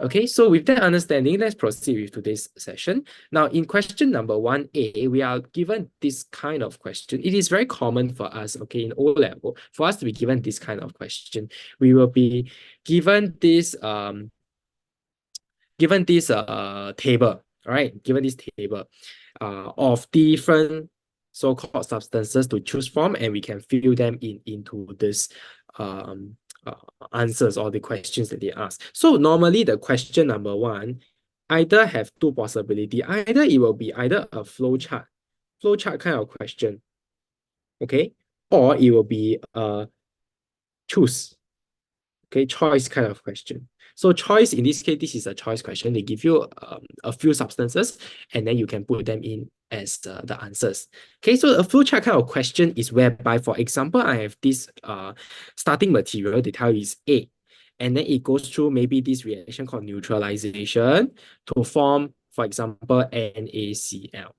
Okay, so with that understanding, let's proceed with today's session. Now, in question number 1A, we are given this kind of question. It is very common for us, okay, in O level, for us to be given this kind of question. We will be given this table, all right, given this table of different so-called substances to choose from, and we can fill them into this answers or the questions that they ask. So normally the question number 1 either have two possibility. Either it will be either a flowchart kind of question, okay, or it will be a choose, okay, choice kind of question. So choice, in this case, this is a choice question. They give you a few substances, and then you can put them in as the answers. Okay, so a flowchart kind of question is whereby, for example, I have this starting material, they tell you is A, and then it goes through maybe this reaction called neutralization to form, for example, NaCl.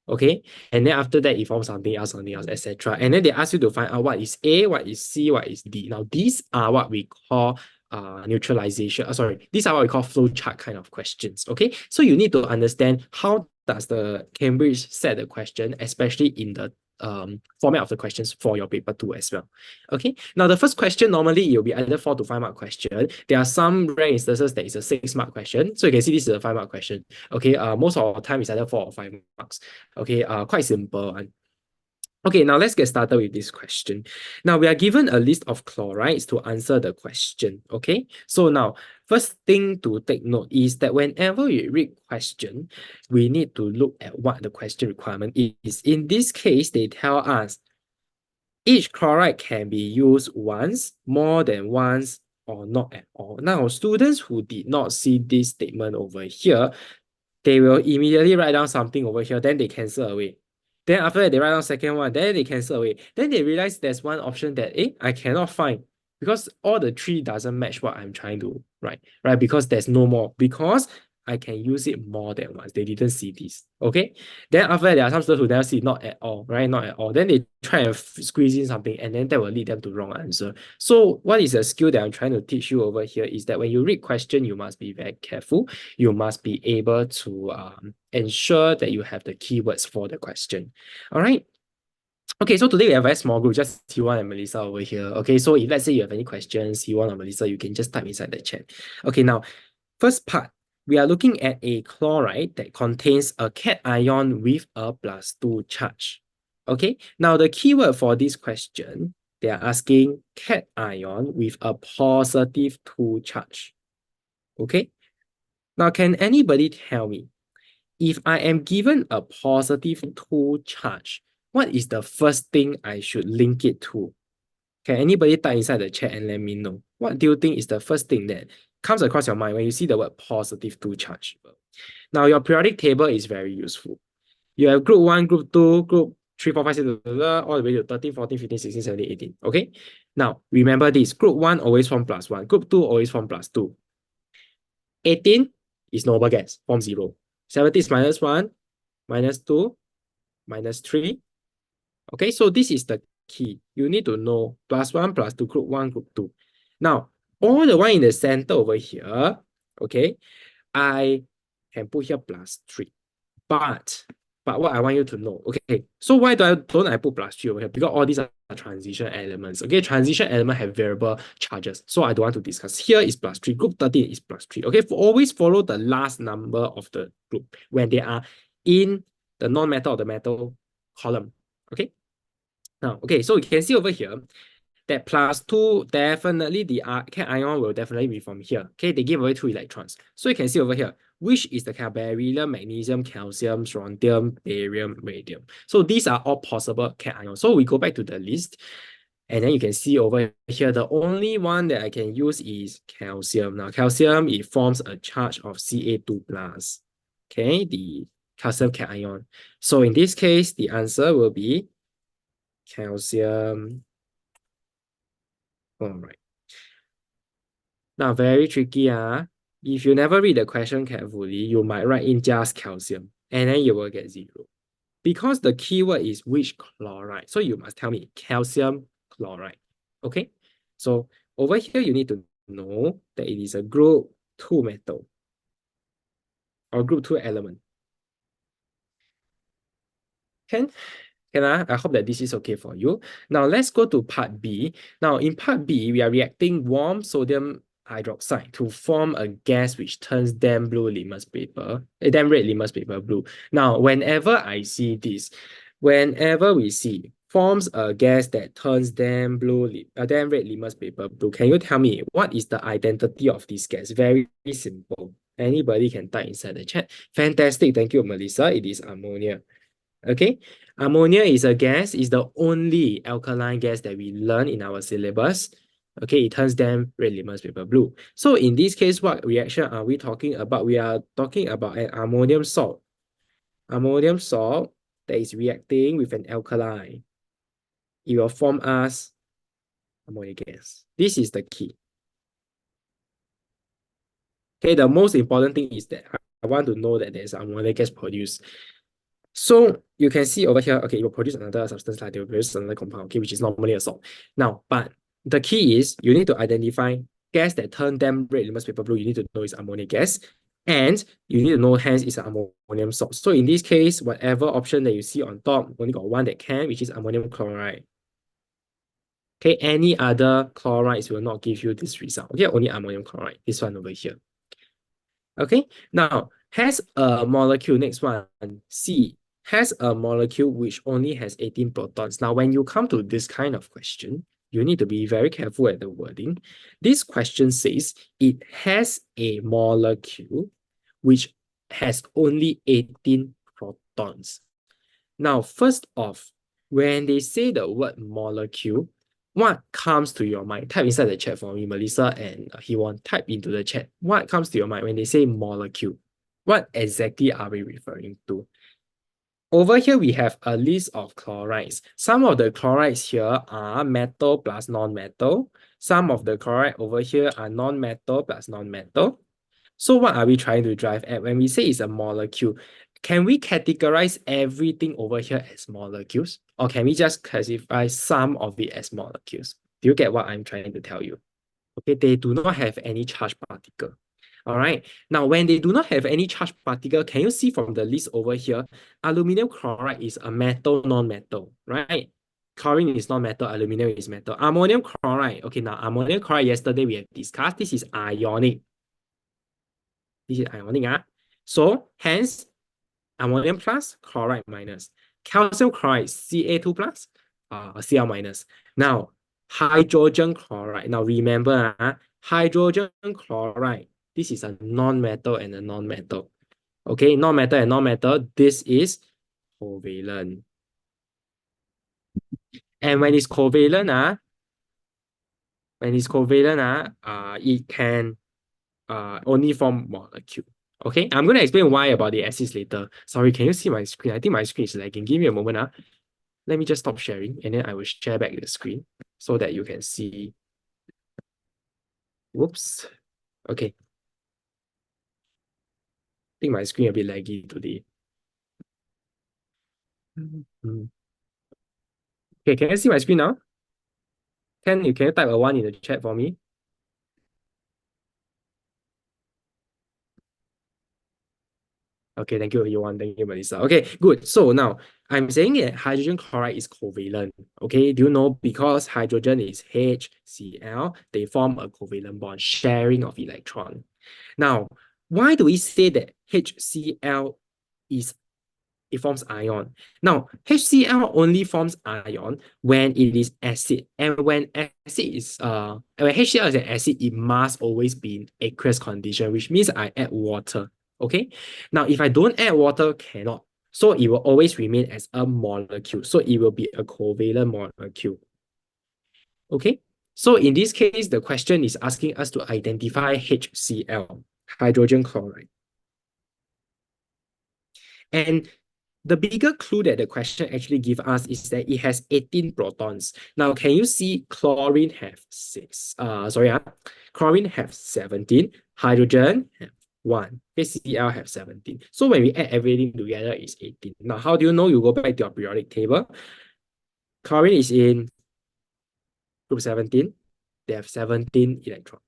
Okay, and then after that, it forms something else, etc. And then they ask you to find out what is A, what is C, what is D. Now, these are what we call neutralization. Sorry, these are what we call flowchart kind of questions. Okay, so you need to understand how does the Cambridge set the question, especially in the format of the questions for your paper 2 as well. Okay, now the first question, normally it will be either 4 to 5 mark question. There are some rare instances that is a 6 mark question. So you can see this is a 5 mark question. Okay, most of the time it's either 4 or 5 marks. Okay, quite simple one. Okay, now let's get started with this question. Now we are given a list of chlorides to answer the question. Okay, so now first thing to take note is that whenever we read question, we need to look at what the question requirement is. In this case, they tell us each chloride can be used once, more than once, or not at all. Now, students who did not see this statement over here, they will immediately write down something over here, then they cancel away. Then after that, they write down second one, then they cancel away. Then they realize there's one option that, I cannot find because all the 3 doesn't match what I'm trying to write, right? Because there's no more, because I can use it more than once. They didn't see this, okay? Then after that, there are some students who never see not at all, right? Not at all. Then they try and squeeze in something, and then that will lead them to wrong answer. So what is a skill that I'm trying to teach you over here is that when you read question, you must be very careful. You must be able to ensure that you have the keywords for the question. All right. Okay, so today we have a very small group, just T1 and Melissa over here. Okay, so if let's say you have any questions, T1 or Melissa, you can just type inside the chat. Okay, now, first part, we are looking at a chloride that contains a cation with a +2 charge. Okay, now the keyword for this question, they are asking cation with a +2 charge. Okay, now can anybody tell me, if I am given a +2 charge, what is the first thing I should link it to? Can anybody type inside the chat and let me know? What do you think is the first thing that comes across your mind when you see the word +2 charge? Now, your periodic table is very useful. You have group 1, group 2, group 3, 4, 5, 6, all the way to 13, 14, 15, 16, 17, 18. Okay? Now, remember this. Group 1 always form +1. Group 2 always form +2. 18 is noble gas, form 0. 17 is -1, -2, -3. Okay, so this is the key. You need to know +1, +2, group 1, group 2. Now, all the one in the center over here, okay, I can put here +3. But what I want you to know, okay, so why don't I put +3 over here? Because all these are transition elements. Okay, transition element have variable charges. So I don't want to discuss. Here is +3. Group 13 is +3. Okay, always follow the last number of the group when they are in the non-metal or the metal column. Okay. Now, okay, so you can see over here that +2, definitely the cation will definitely be from here. Okay, they give away 2 electrons. So you can see over here, which is the beryllium, magnesium, calcium, strontium, barium, radium. So these are all possible cations. So we go back to the list, and then you can see over here, the only one that I can use is calcium. Now, calcium, it forms a charge of Ca2+. Okay, the calcium cation. So in this case, the answer will be calcium. All right. Now, very tricky. If you never read the question carefully, you might write in just calcium, and then you will get 0. Because the keyword is which chloride. So you must tell me calcium chloride. Okay? So over here, you need to know that it is a group 2 metal or group 2 element. Can? Can I hope that this is okay for you. Now let's go to part B. Now in part B, we are reacting warm sodium hydroxide to form a gas which turns damp blue litmus paper, damp red litmus paper blue. Now, whenever I see this, whenever we see forms a gas that turns damp damp red litmus paper blue, can you tell me what is the identity of this gas? Very simple. Anybody can type inside the chat. Fantastic. Thank you, Melissa. It is ammonia. Okay, ammonia is a gas, is the only alkaline gas that we learn in our syllabus. Okay, it turns damp red litmus paper blue. So in this case, what reaction are we talking about? We are talking about an ammonium salt. Ammonium salt that is reacting with an alkali. It will form us ammonia gas. This is the key. Okay, the most important thing is that I want to know that there's ammonia gas produced. So you can see over here, okay, it will produce another substance like they will produce another compound, okay, which is normally a salt. Now, but the key is you need to identify gas that turn damp red litmus paper blue. You need to know it's ammonia gas, and you need to know hence it's an ammonium salt. So in this case, whatever option that you see on top, only got one that can, which is ammonium chloride. Okay, any other chlorides will not give you this result. Okay, only ammonium chloride, this one over here. Okay, now has a molecule, next one, C, has a molecule which only has 18 protons. Now, when you come to this kind of question, you need to be very careful at the wording. This question says it has a molecule which has only 18 protons. Now, first off, when they say the word molecule, what comes to your mind? Type inside the chat for me, Melissa and Hewon. Type into the chat. What comes to your mind when they say molecule? What exactly are we referring to? Over here, we have a list of chlorides. Some of the chlorides here are metal plus non-metal. Some of the chloride over here are non-metal plus non-metal. So what are we trying to drive at? When we say it's a molecule, can we categorize everything over here as molecules? Or can we just classify some of it as molecules? Do you get what I'm trying to tell you? Okay, they do not have any charged particle. All right. Now, when they do not have any charged particle, can you see from the list over here, aluminum chloride is a metal, non-metal, right? Chlorine is non-metal, aluminum is metal. Ammonium chloride, okay, now ammonium chloride, yesterday we have discussed, this is ionic. This is ionic. So, hence, ammonium plus, chloride minus. Calcium chloride, Ca2 plus, Cl minus. Now, hydrogen chloride. Now, remember, hydrogen chloride, this is a non-metal and a non-metal. Okay, non-metal and non-metal, this is covalent. And when it's covalent, it can only form molecule. Okay, I'm going to explain why about the acids later. Sorry, can you see my screen? I think my screen is lagging. Give me a moment. Let me just stop sharing and then I will share back the screen so that you can see. Whoops. Okay. I think my screen a bit laggy today. Okay, can you see my screen now? Can you type a 1 in the chat for me? Okay, thank you, everyone. Thank you, Melissa. Okay, good. So now I'm saying that hydrogen chloride is covalent. Okay, do you know because hydrogen is HCl, they form a covalent bond, sharing of electron. Now, why do we say that HCl it forms ion? Now, HCl only forms ion when it is acid. And when HCl is an acid, it must always be in aqueous condition, which means I add water. Okay. Now, if I don't add water, cannot. So it will always remain as a molecule. So it will be a covalent molecule. Okay. So in this case, the question is asking us to identify HCl, hydrogen chloride. And the bigger clue that the question actually gives us is that it has 18 protons. Now, can you see chlorine have 6? Chlorine have 17, hydrogen have 1, HCl have 17. So when we add everything together, it's 18. Now, how do you know? You go back to your periodic table. Chlorine is in group 17. They have 17 electrons.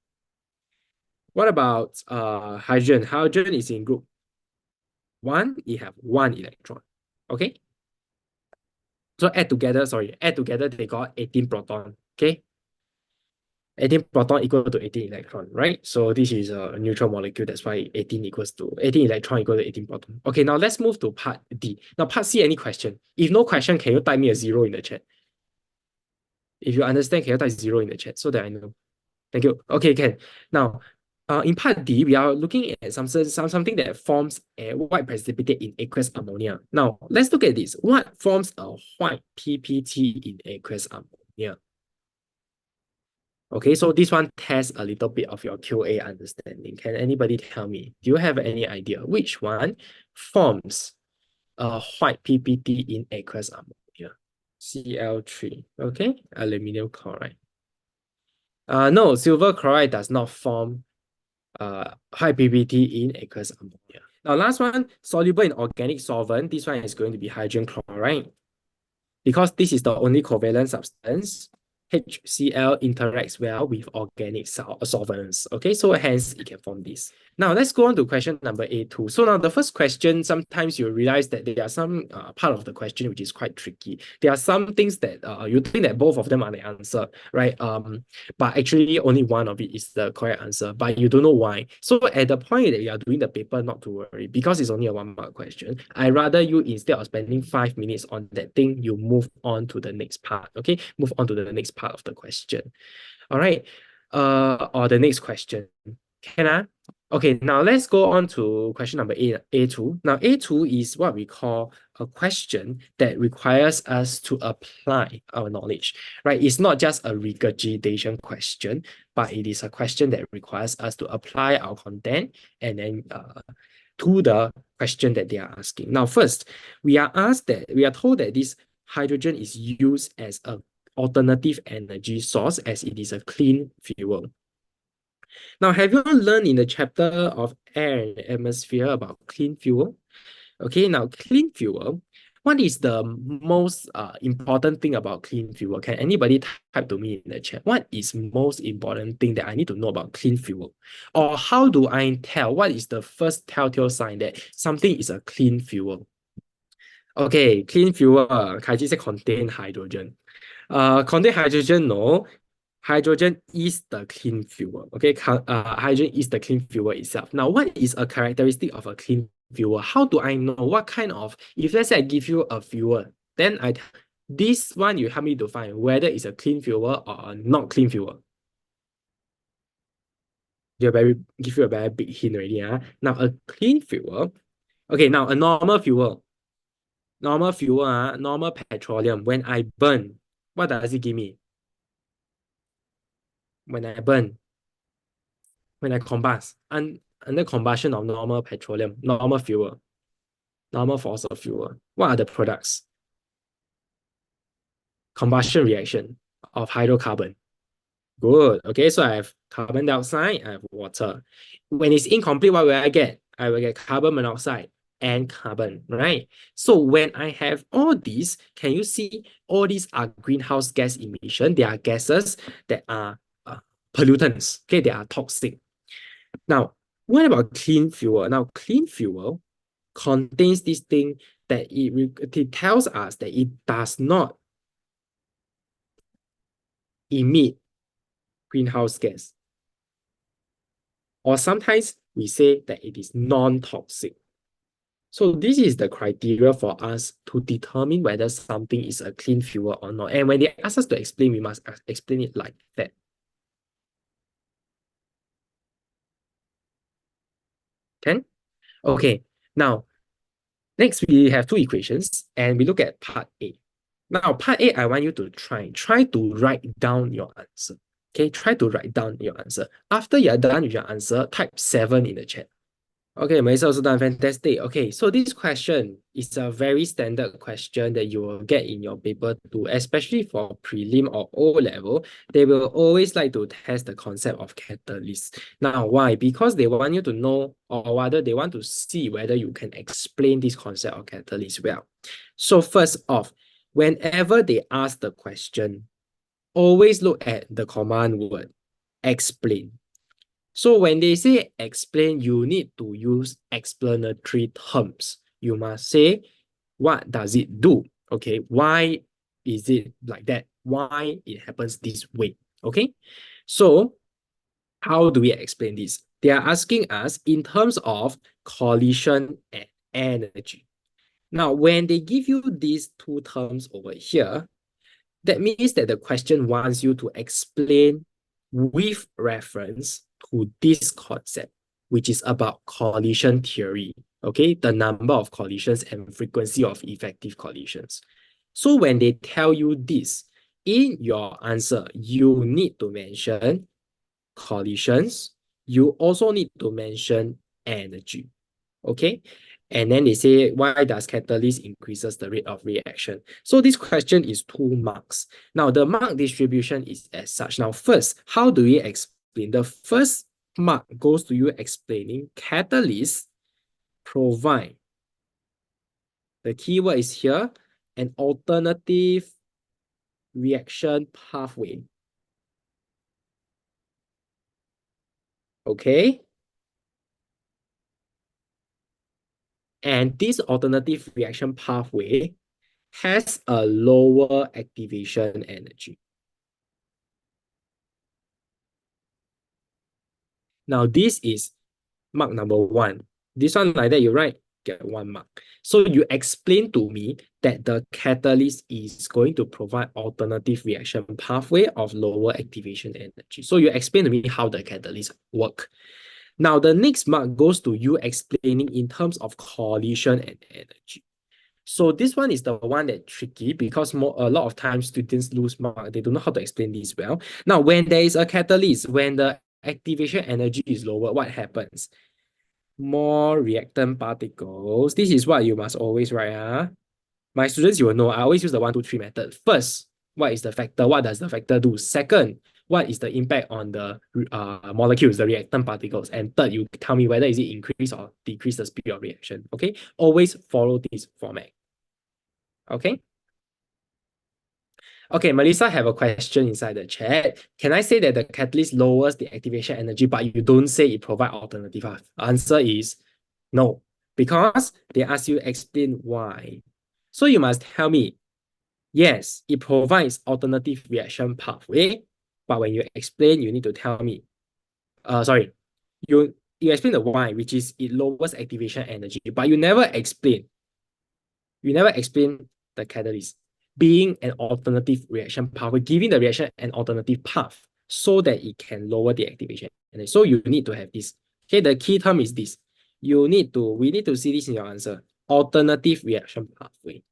What about hydrogen? Hydrogen is in group 1, it have 1 electron. Okay? So add together, they got 18 proton. Okay? 18 proton equal to 18 electron, right? So this is a neutral molecule. That's why 18 electron equal to 18 proton. Okay, now let's move to part D. Now, part C, any question? If no question, can you type me a 0 in the chat? If you understand, can you type 0 in the chat so that I know? Thank you. Okay, can. Now, in part D, we are looking at something that forms a white precipitate in aqueous ammonia. Now, let's look at this. What forms a white PPT in aqueous ammonia? Okay, so this one tests a little bit of your QA understanding. Can anybody tell me? Do you have any idea which one forms a white PPT in aqueous ammonia? Cl3. Okay, aluminum chloride. No, silver chloride does not form high PPT in aqueous ammonia. Now, last one, soluble in organic solvent. This one is going to be hydrogen chloride because this is the only covalent substance. HCl interacts well with organic solvents. Okay, so hence it can form this. Now, let's go on to question number A2. So now the first question, sometimes you realize that there are some part of the question which is quite tricky. There are some things that you think that both of them are the answer, right? But actually only one of it is the correct answer, but you don't know why. So at the point that you are doing the paper, not to worry, because it's only a 1 mark question. I rather you, instead of spending 5 minutes on that thing, you move on to the next part. Okay, move on to the next part of the question. All right, or the next question. Can I? Okay, now let's go on to question number A2. Now, A2 is what we call a question that requires us to apply our knowledge, right? It's not just a regurgitation question, but it is a question that requires us to apply our content and then to the question that they are asking. Now, first, we are told that this hydrogen is used as an alternative energy source as it is a clean fuel. Now, have you learned in the chapter of air and atmosphere about clean fuel? Okay, now clean fuel, what is the most important thing about clean fuel? Can anybody type to me in the chat? What is most important thing that I need to know about clean fuel? Or how do I tell what is the first telltale sign that something is a clean fuel? Okay, clean fuel, Kaiji said contain hydrogen. Contain hydrogen, no. Hydrogen is the clean fuel. Okay, hydrogen is the clean fuel itself. Now, what is a characteristic of a clean fuel? How do I know what kind of, if let's say I give you a fuel, then this one you help me to find whether it's a clean fuel or a not clean fuel. Give you a very big hint already. Now, a clean fuel, okay, now a normal fuel, normal petroleum, when I burn, what does it give me? When I burn, when I combust, under combustion of normal petroleum, normal fuel, normal fossil fuel, what are the products? Combustion reaction of hydrocarbon. Good. Okay, so I have carbon dioxide, I have water. When it's incomplete, what will I get? I will get carbon monoxide and carbon, right? So when I have all these, can you see all these are greenhouse gas emission? They are gases that are pollutants. Okay, they are toxic. Now, what about clean fuel? Now, clean fuel contains this thing that it tells us that it does not emit greenhouse gas. Or sometimes we say that it is non-toxic. So this is the criteria for us to determine whether something is a clean fuel or not. And when they ask us to explain, we must explain it like that. Can? Okay, now, next we have two equations and we look at part A. Now, part A, I want you to try to write down your answer. Okay, try to write down your answer. After you're done with your answer, type 7 in the chat. Okay, Melissa also done fantastic. Okay, so this question is a very standard question that you will get in your paper too, especially for prelim or O level. They will always like to test the concept of catalyst. Now, why? Because they want you to know, or rather they want to see whether you can explain this concept of catalyst well. So first off, whenever they ask the question, always look at the command word, explain. So when they say explain, you need to use explanatory terms. You must say, what does it do? Okay, why is it like that? Why it happens this way? Okay, so how do we explain this? They are asking us in terms of collision and energy. Now, when they give you these two terms over here, that means that the question wants you to explain with reference to this concept, which is about collision theory, okay? The number of collisions and frequency of effective collisions. So when they tell you this, in your answer, you need to mention collisions. You also need to mention energy, okay? And then they say, why does catalyst increases the rate of reaction? So this question is 2 marks. Now, the mark distribution is as such. Now, first, how do we explain? The first mark goes to you explaining catalysts provide. The keyword is here, an alternative reaction pathway. Okay? And this alternative reaction pathway has a lower activation energy. Now, this is mark number 1. This one like that, you write, get 1 mark. So you explain to me that the catalyst is going to provide alternative reaction pathway of lower activation energy. So you explain to me how the catalyst work. Now, the next mark goes to you explaining in terms of collision and energy. So this one is the one that's tricky because a lot of times students lose mark. They don't know how to explain this well. Now, when there is a catalyst, when the activation energy is lower, what happens? More reactant particles. This is what you must always write. My students, you will know, I always use the 1, 2, 3 method. First, what is the factor? What does the factor do? Second, what is the impact on the molecules, the reactant particles? And third, you tell me whether is it increase or decrease the speed of reaction. Okay, always follow this format. Okay. Okay, Melissa have a question inside the chat. Can I say that the catalyst lowers the activation energy, but you don't say it provides alternative path? Answer is no, because they ask you explain why. So you must tell me, yes, it provides alternative reaction pathway, but when you explain, you need to tell me, sorry, you explain the why, which is it lowers activation energy, but you never explain the catalyst being an alternative reaction pathway, giving the reaction an alternative path so that it can lower the activation. And so you need to have this. Okay, the key term is this. We need to see this in your answer. Alternative reaction pathway.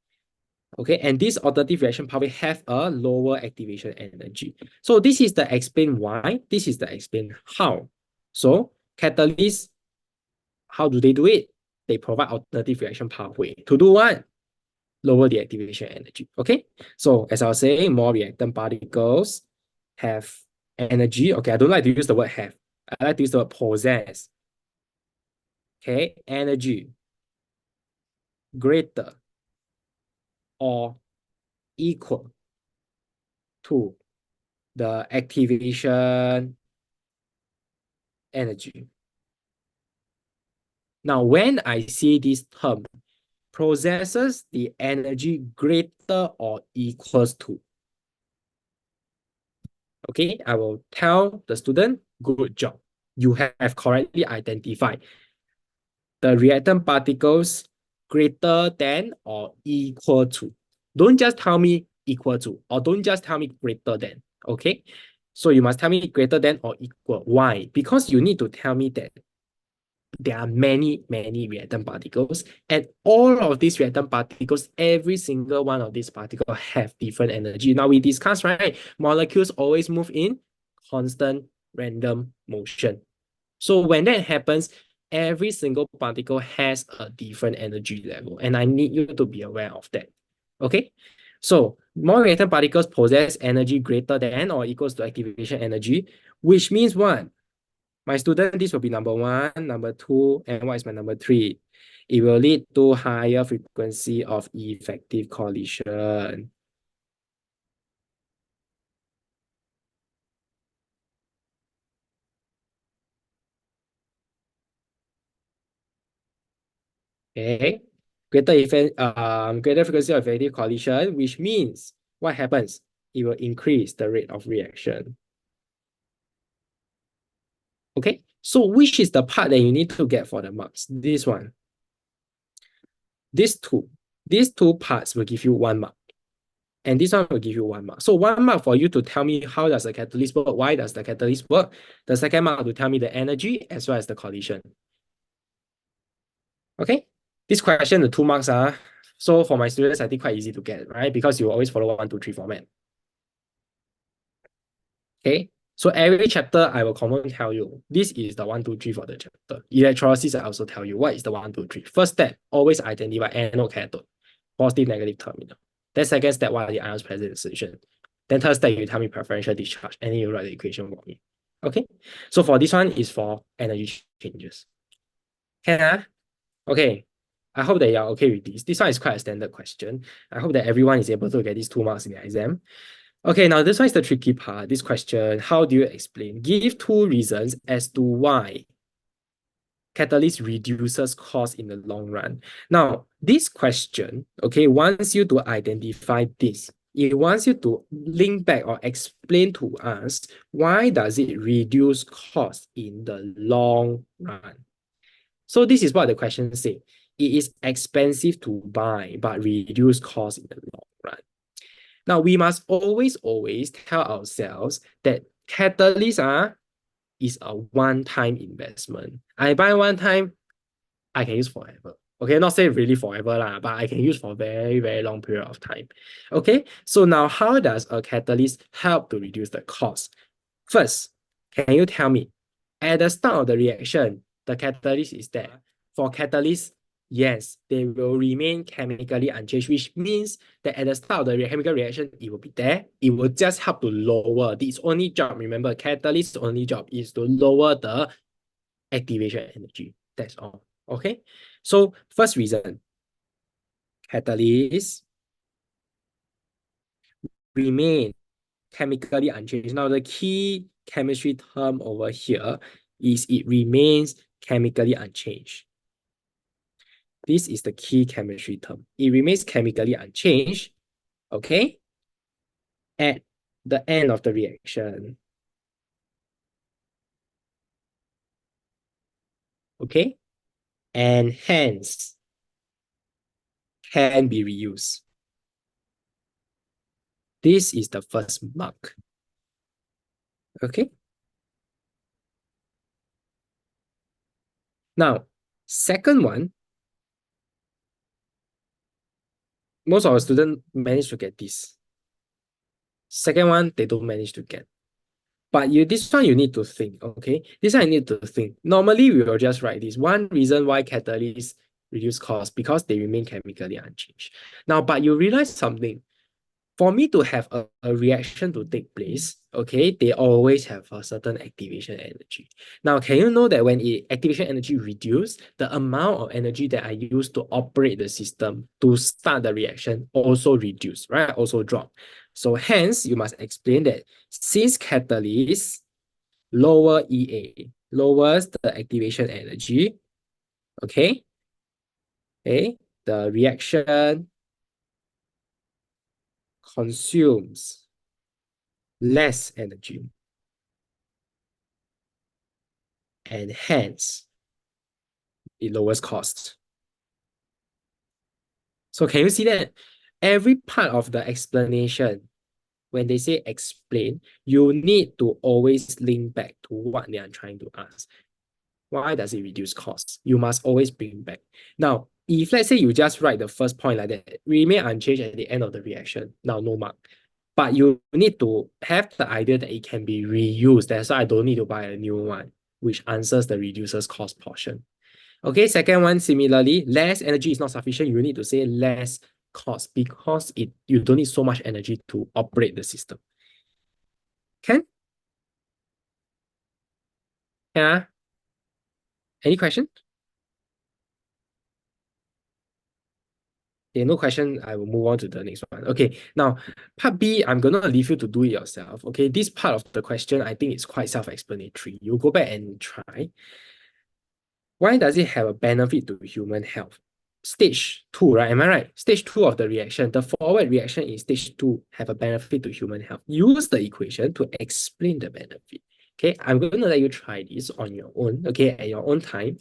Okay, and this alternative reaction pathway have a lower activation energy. So this is the explain why, this is the explain how. So catalysts, how do they do it? They provide alternative reaction pathway. To do what? Lower the activation energy. Okay, so as I was saying, more reactant particles have energy. Okay, I don't like to use the word have. I like to use the word possess. Okay, energy greater or equal to the activation energy. Now, when I see this term, possesses the energy greater or equals to, okay, I will tell the student, good job. You have correctly identified the reactant particles greater than or equal to. Don't just tell me equal to, or don't just tell me greater than, okay? So you must tell me greater than or equal. Why? Because you need to tell me that there are many reactant particles, and all of these reactant particles, every single one of these particles have different energy. Now we discussed, right? Molecules always move in constant random motion. So when that happens, every single particle has a different energy level, and I need you to be aware of that. Okay? So more reactant particles possess energy greater than or equals to activation energy, which means what? My student, this will be number 1, number 2, and what is my number 3? It will lead to higher frequency of effective collision. Okay. Greater frequency of effective collision, which means what happens? It will increase the rate of reaction. Okay, so which is the part that you need to get for the marks? This one. These two. These two parts will give you 1 mark. And this one will give you 1 mark. So 1 mark for you to tell me how does the catalyst work, why does the catalyst work. The second mark to tell me the energy as well as the collision. Okay, this question, the 2 marks are, so for my students, I think quite easy to get, right? Because you always follow 1, 2, 3 format. Okay, so every chapter I will confirm tell you, this is the 1, 2, 3 for the chapter. Electrolysis, I also tell you what is the 1, 2, 3. First step, always identify anode cathode, positive, negative terminal. Then second step, what are the ions present in solution? Then third step, you tell me preferential discharge, and then you write the equation for me. Okay, so for this one is for energy changes. Can Okay, I hope that you are okay with this. This one is quite a standard question. I hope that everyone is able to get these 2 marks in the exam. Okay, now this one is the tricky part. This question, how do you explain? Give 2 reasons as to why catalyst reduces cost in the long run. Now, this question, okay, wants you to identify this. It wants you to link back or explain to us why does it reduce cost in the long run. So this is what the question say. It is expensive to buy, but reduce cost in the long run. Now, we must always tell ourselves that catalysts is a one-time investment. I buy one time, I can use forever. Okay, not say really forever, but I can use for a very, very long period of time. Okay, so now how does a catalyst help to reduce the cost? First, can you tell me, at the start of the reaction, the catalyst is there. For catalysts, yes, they will remain chemically unchanged, which means that at the start of the chemical reaction, it will be there. It will just help to lower. Its only job, remember, catalyst's only job is to lower the activation energy. That's all. Okay. So first reason, catalysts remain chemically unchanged. Now the key chemistry term over here is it remains chemically unchanged. This is the key chemistry term. It remains chemically unchanged, okay, at the end of the reaction. Okay, and hence can be reused. This is the first mark. Okay. Now, second one, most of our students manage to get this. Second one, they don't manage to get. But this one you need to think, okay? This one I need to think. Normally, we will just write this. One reason why catalysts reduce cost because they remain chemically unchanged. Now, but you realize something. For me to have a reaction to take place, okay, they always have a certain activation energy. Now, can you know that when activation energy reduce, the amount of energy that I use to operate the system to start the reaction also reduce, right? Also drop. So hence, you must explain that since catalyst lower EA, lowers the activation energy, okay, the reaction consumes less energy. And hence, it lowers costs. So can you see that? Every part of the explanation, when they say explain, you need to always link back to what they are trying to ask. Why does it reduce costs? You must always bring back. Now, if let's say you just write the first point like that, remain unchanged at the end of the reaction, now no mark. But you need to have the idea that it can be reused. That's why I don't need to buy a new one, which answers the reduces cost portion. Okay, second one, similarly, less energy is not sufficient. You need to say less cost because you don't need so much energy to operate the system. Can? Yeah. Any question? Okay, no question. I will move on to the next one. Okay, now part B, I'm gonna leave you to do it yourself. Okay, this part of the question, I think it's quite self-explanatory. You go back and try. Why does it have a benefit to human health? stage 2, right? Am I right? Stage 2 of the reaction, the forward reaction in stage 2 have a benefit to human health. Use the equation to explain the benefit. Okay, I'm going to let you try this on your own, okay, at your own time.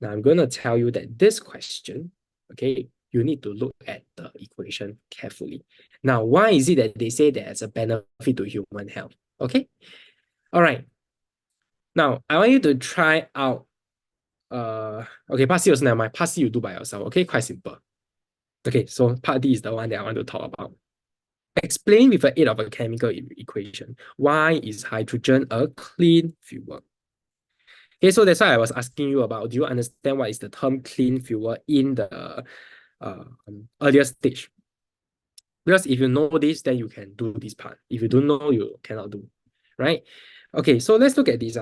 Now I'm going to tell you that this question, okay, you need to look at the equation carefully. Now, why is it that they say there's a benefit to human health? Okay, all right. Now, I want you to try out, okay, part C also never mind. Part C you do by yourself, okay, quite simple. Okay, so part D is the one that I want to talk about. Explain with the aid of a chemical equation. Why is hydrogen a clean fuel? Okay, so that's why I was asking you about, do you understand what is the term clean fuel in the earlier stage? Because if you know this, then you can do this part. If you don't know, you cannot do, right? Okay, so let's look at this.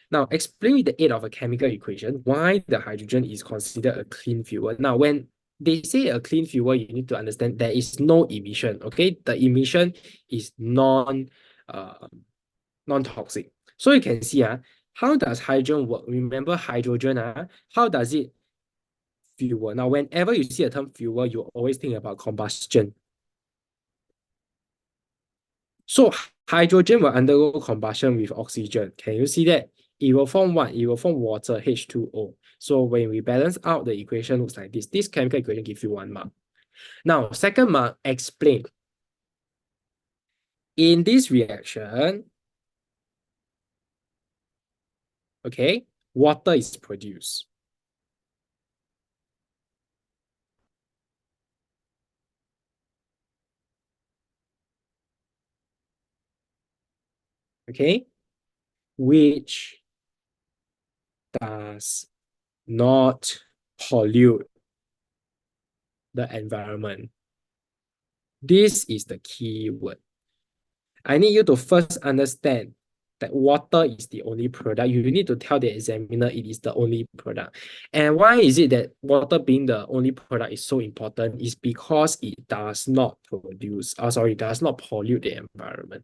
Now, explain with the aid of a chemical equation why the hydrogen is considered a clean fuel. Now, when they say a clean fuel, you need to understand there is no emission, okay? The emission is non-toxic. So you can see, how does hydrogen work? Remember hydrogen, how does it fuel? Now, whenever you see a term fuel, you always think about combustion. So hydrogen will undergo combustion with oxygen. Can you see that? It will form what? It will form water, H2O. So when we balance out, the equation looks like this. This chemical equation gives you 1 mark. Now, second mark, explain. In this reaction, okay, water is produced. Okay, which does not pollute the environment. This is the key word. I need you to first understand that water is the only product. You need to tell the examiner it is the only product. And why is it that water being the only product is so important? Is because it does not produce, it does not pollute the environment.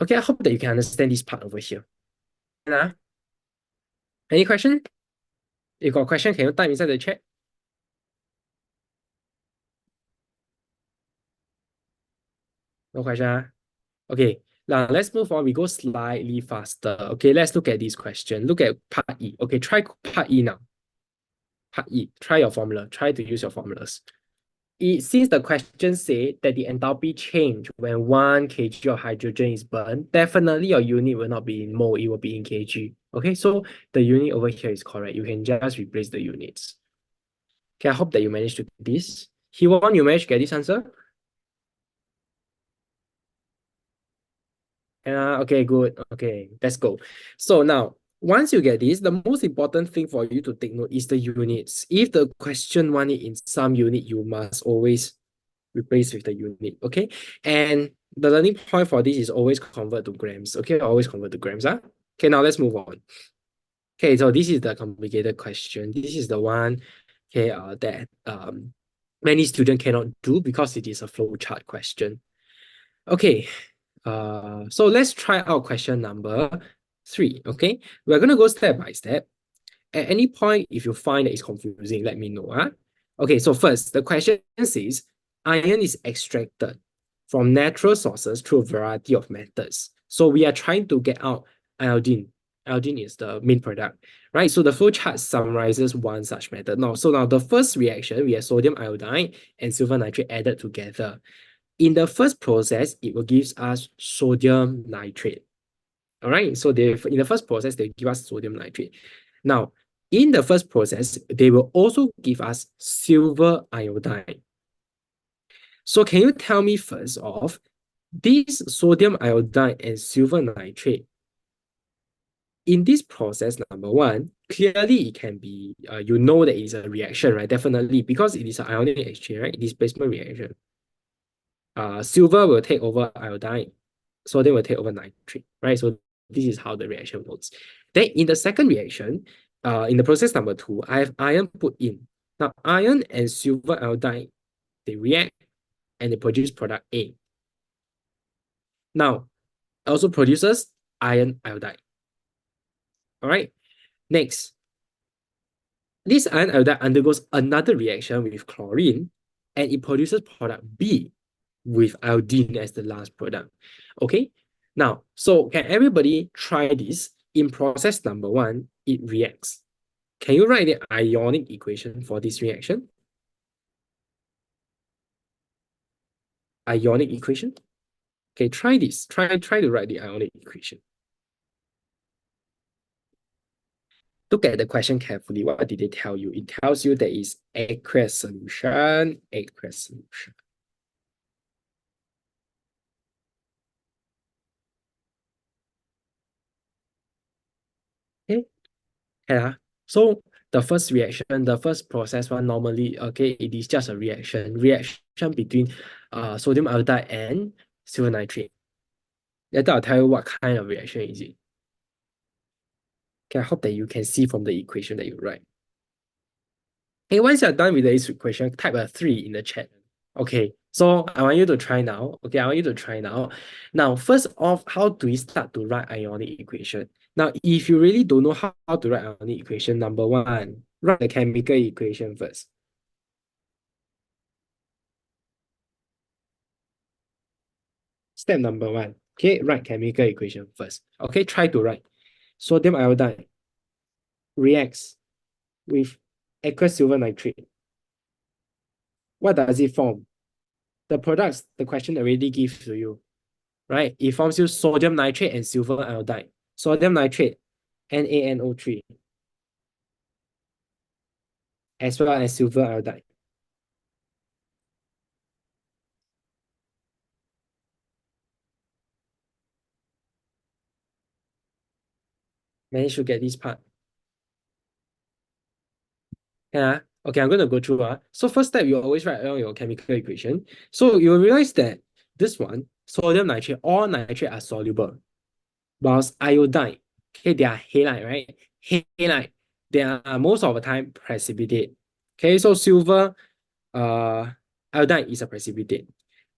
Okay, I hope that you can understand this part over here. Any question? If you got a question, can you type inside the chat? No question. Okay, now let's move on. We go slightly faster. Okay, let's look at this question. Look at part E. Okay, try part E now. Part E, try your formula. Try to use your formulas. Since the question say that the enthalpy change when 1 kg of hydrogen is burned, definitely your unit will not be in mole, it will be in kg. Okay, so the unit over here is correct. You can just replace the units. Okay, I hope that you managed to get this. Hiwon, you managed to get this answer? Okay, good. Okay, let's go. So now, once you get this, the most important thing for you to take note is the units. If the question want it in some unit, you must always replace with the unit, okay? And the learning point for this is always convert to grams, okay? Always convert to grams, Okay, now let's move on. Okay, so this is the complicated question. This is the one, okay, that many students cannot do because it is a flowchart question. Okay, so let's try out question number 3, okay? We're going to go step by step. At any point, if you find that it's confusing, let me know. Okay, so first, the question says, iron is extracted from natural sources through a variety of methods. So we are trying to get out iodine. Iodine is the main product, right? So the flow chart summarizes one such method. Now the first reaction, we have sodium iodide and silver nitrate added together. In the first process, it will give us sodium nitrate. All right, so in the first process, they give us sodium nitrate. Now, in the first process, they will also give us silver iodide. So can you tell me first off, this sodium iodide and silver nitrate, in this process, number one, clearly it can be, you know that it is a reaction, right? Definitely, because it is an ionic exchange, right? Displacement reaction. Silver will take over iodine, sodium will take over nitrate, right? So this is how the reaction works. Then in the second reaction, in the process number 2, I have iron put in. Now, iron and silver iodide, they react and they produce product A. Now, also produces iron iodide. All right, next. This iron iodide undergoes another reaction with chlorine and it produces product B with iodine as the last product. Okay, now, so can everybody try this? In process number one, it reacts. Can you write the ionic equation for this reaction? Ionic equation? Okay, try this. Try to write the ionic equation. Look at the question carefully. What did they tell you? It tells you there is aqueous solution, aqueous solution. Okay, yeah. So the first reaction, the first process one normally, okay, it is just a reaction between sodium iodide and silver nitrate. Later I'll tell you what kind of reaction is it. Okay, I hope that you can see from the equation that you write. Okay, once you're done with this equation, type a 3 in the chat. Okay, so I want you to try now. Okay, I want you to try now. Now, first off, how do we start to write ionic equation? Now, if you really don't know how to write ionic equation, number one, write the chemical equation first. Step number one, okay, write chemical equation first. Okay, try to write. Sodium iodide reacts with aqueous silver nitrate. What does it form? The products the question already gives to you, right? It forms you sodium nitrate and silver iodide. Sodium nitrate, NaNO3, as well as silver iodide. Managed to get this part. Yeah. Okay, I'm going to go through. So first step, you always write down your chemical equation. So you'll realize that this one, sodium nitrate, all nitrate are soluble. Whilst iodide, okay, they are halide, right? Halide, they are most of the time precipitate. Okay, so silver iodide is a precipitate.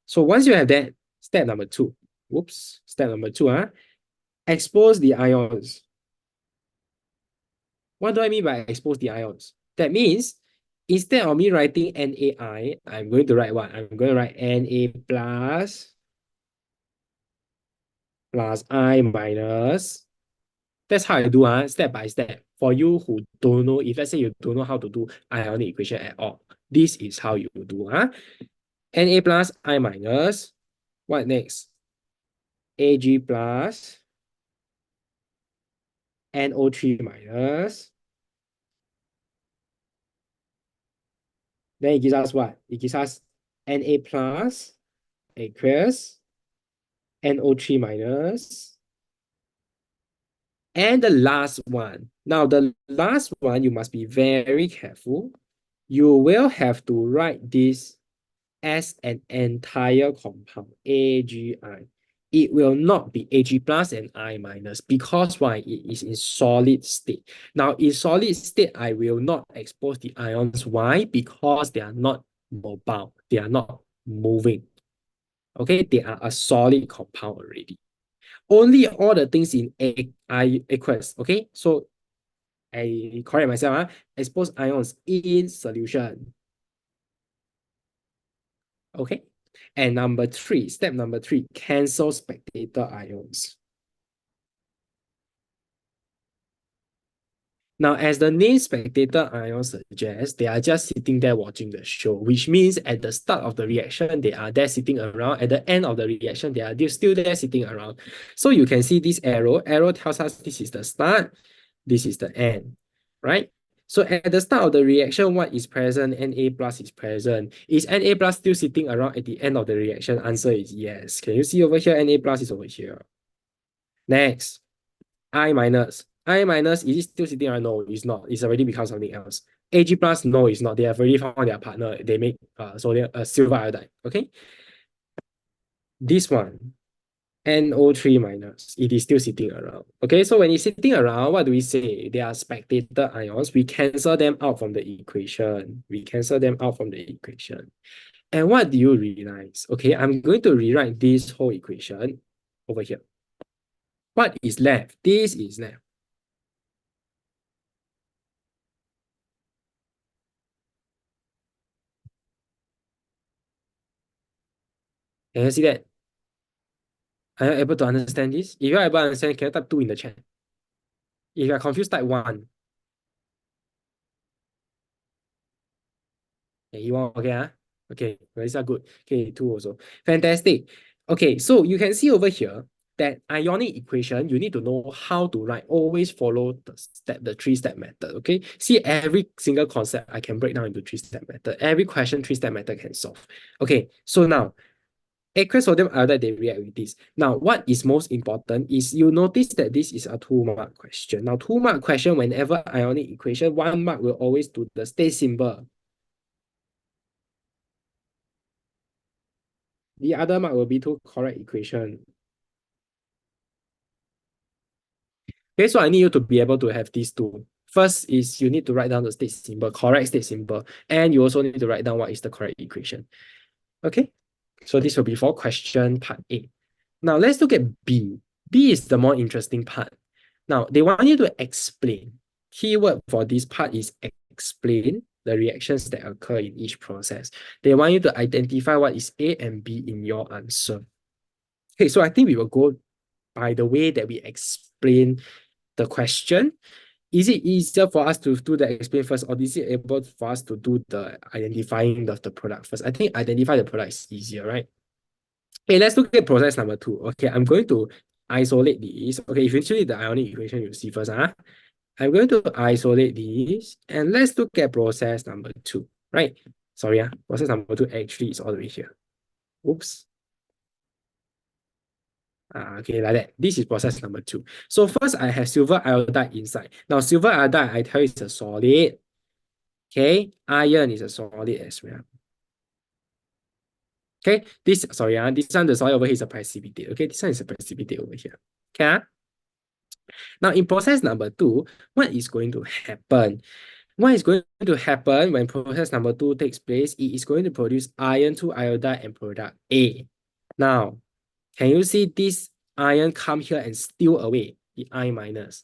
So once you have that, step number two. Whoops, step number two, expose the ions. What do I mean by expose the ions? That means instead of me writing NaI, I'm going to write what? I'm going to write Na plus I minus. That's how I do step by step. For you who don't know, if let's say you don't know how to do ionic equation at all, this is how you do. Na plus I minus. What next? Ag plus NO3 minus. Then it gives us what? It gives us Na plus aqueous NO3 minus. And the last one. Now, the last one, you must be very careful. You will have to write this as an entire compound, AgI. It will not be Ag plus and I minus because why? It is in solid state. Now, in solid state, I will not expose the ions. Why? Because they are not mobile. They are not moving. Okay, they are a solid compound already. Only all the things in aqueous. Okay, so I correct myself. Expose ions in solution. Okay. And number three, step number three, cancel spectator ions. Now, as the name spectator ions suggests, they are just sitting there watching the show, which means at the start of the reaction, they are there sitting around. At the end of the reaction, they are still there sitting around. So you can see this arrow. Arrow tells us this is the start, this is the end, right? So at the start of the reaction, what is present? Na plus is present. Is Na plus still sitting around at the end of the reaction? Answer is yes. Can you see over here? Na plus is over here. Next, I minus. I minus, is it still sitting around? No, it's not. It's already become something else. Ag plus, no, it's not. They have already found their partner. They make sodium, silver iodide. Okay. This one, NO3 minus, it is still sitting around. Okay, so when it's sitting around, what do we say? They are spectator ions. We cancel them out from the equation. We cancel them out from the equation. And what do you realize? Okay, I'm going to rewrite this whole equation over here. What is left? This is left. Can you see that? Are you able to understand this? If you're able to understand, can you type 2 in the chat? If you're confused, type 1. Okay, you want okay, okay, these are good. Okay, 2 also. Fantastic. Okay, so you can see over here that ionic equation, you need to know how to write. Always follow the 3-step method. Okay, see every single concept I can break down into 3-step method. Every question 3-step method can solve. Okay, so now aqueous sodium iodide, they react with this. Now, what is most important is you notice that this is a 2-mark question. Now, 2-mark question, whenever ionic equation, 1 mark will always do the state symbol. The other mark will be to correct equation. Okay, so I need you to be able to have these two. First is you need to write down the state symbol, correct state symbol, and you also need to write down what is the correct equation. Okay, so this will be for question part A. Now let's look at B. B is the more interesting part. Now they want you to explain. Keyword for this part is explain the reactions that occur in each process. They want you to identify what is A and B in your answer. Okay, so I think we will go by the way that we explain the question. Is it easier for us to do the explain first, or is it able for us to do the identifying of the product first? I think identify the product is easier, right? Okay, let's look at process number 2. Okay, I'm going to isolate these. Okay, eventually the ionic equation you see first. I'm going to isolate these, and let's look at process number 2, right? Sorry, process number 2 actually is all the way here. Oops. Okay, like that. This is process number 2. So first, I have silver iodide inside. Now, silver iodide, I tell you it's a solid. Okay, iron is a solid as well. Okay, this one, the solid over here is a precipitate. Okay, this one is a precipitate over here. Okay. Now, in process number 2, what is going to happen? What is going to happen when process number 2 takes place? It is going to produce iron 2 iodide and product A. Now, can you see this iron come here and steal away the I minus?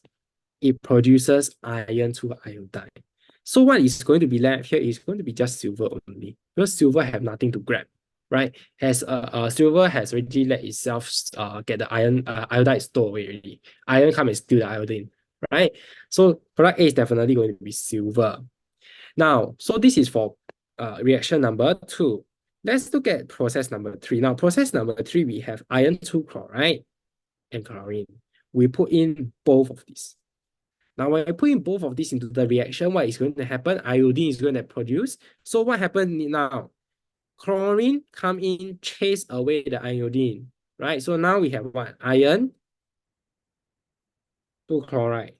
It produces iron 2 iodide. So what is going to be left here is going to be just silver only, because silver have nothing to grab, right? Silver has already let itself get the iron iodide stored away already. Iron come and steal the iodine, right? So product A is definitely going to be silver. Now, so this is for reaction number 2. Let's look at process number 3. Now, process number 3, we have iron 2 chloride and chlorine. We put in both of these. Now, when I put in both of these into the reaction, what is going to happen? Iodine is going to produce. So what happened now? Chlorine come in, chase away the iodine, right? So now we have what? Iron, 2 chloride.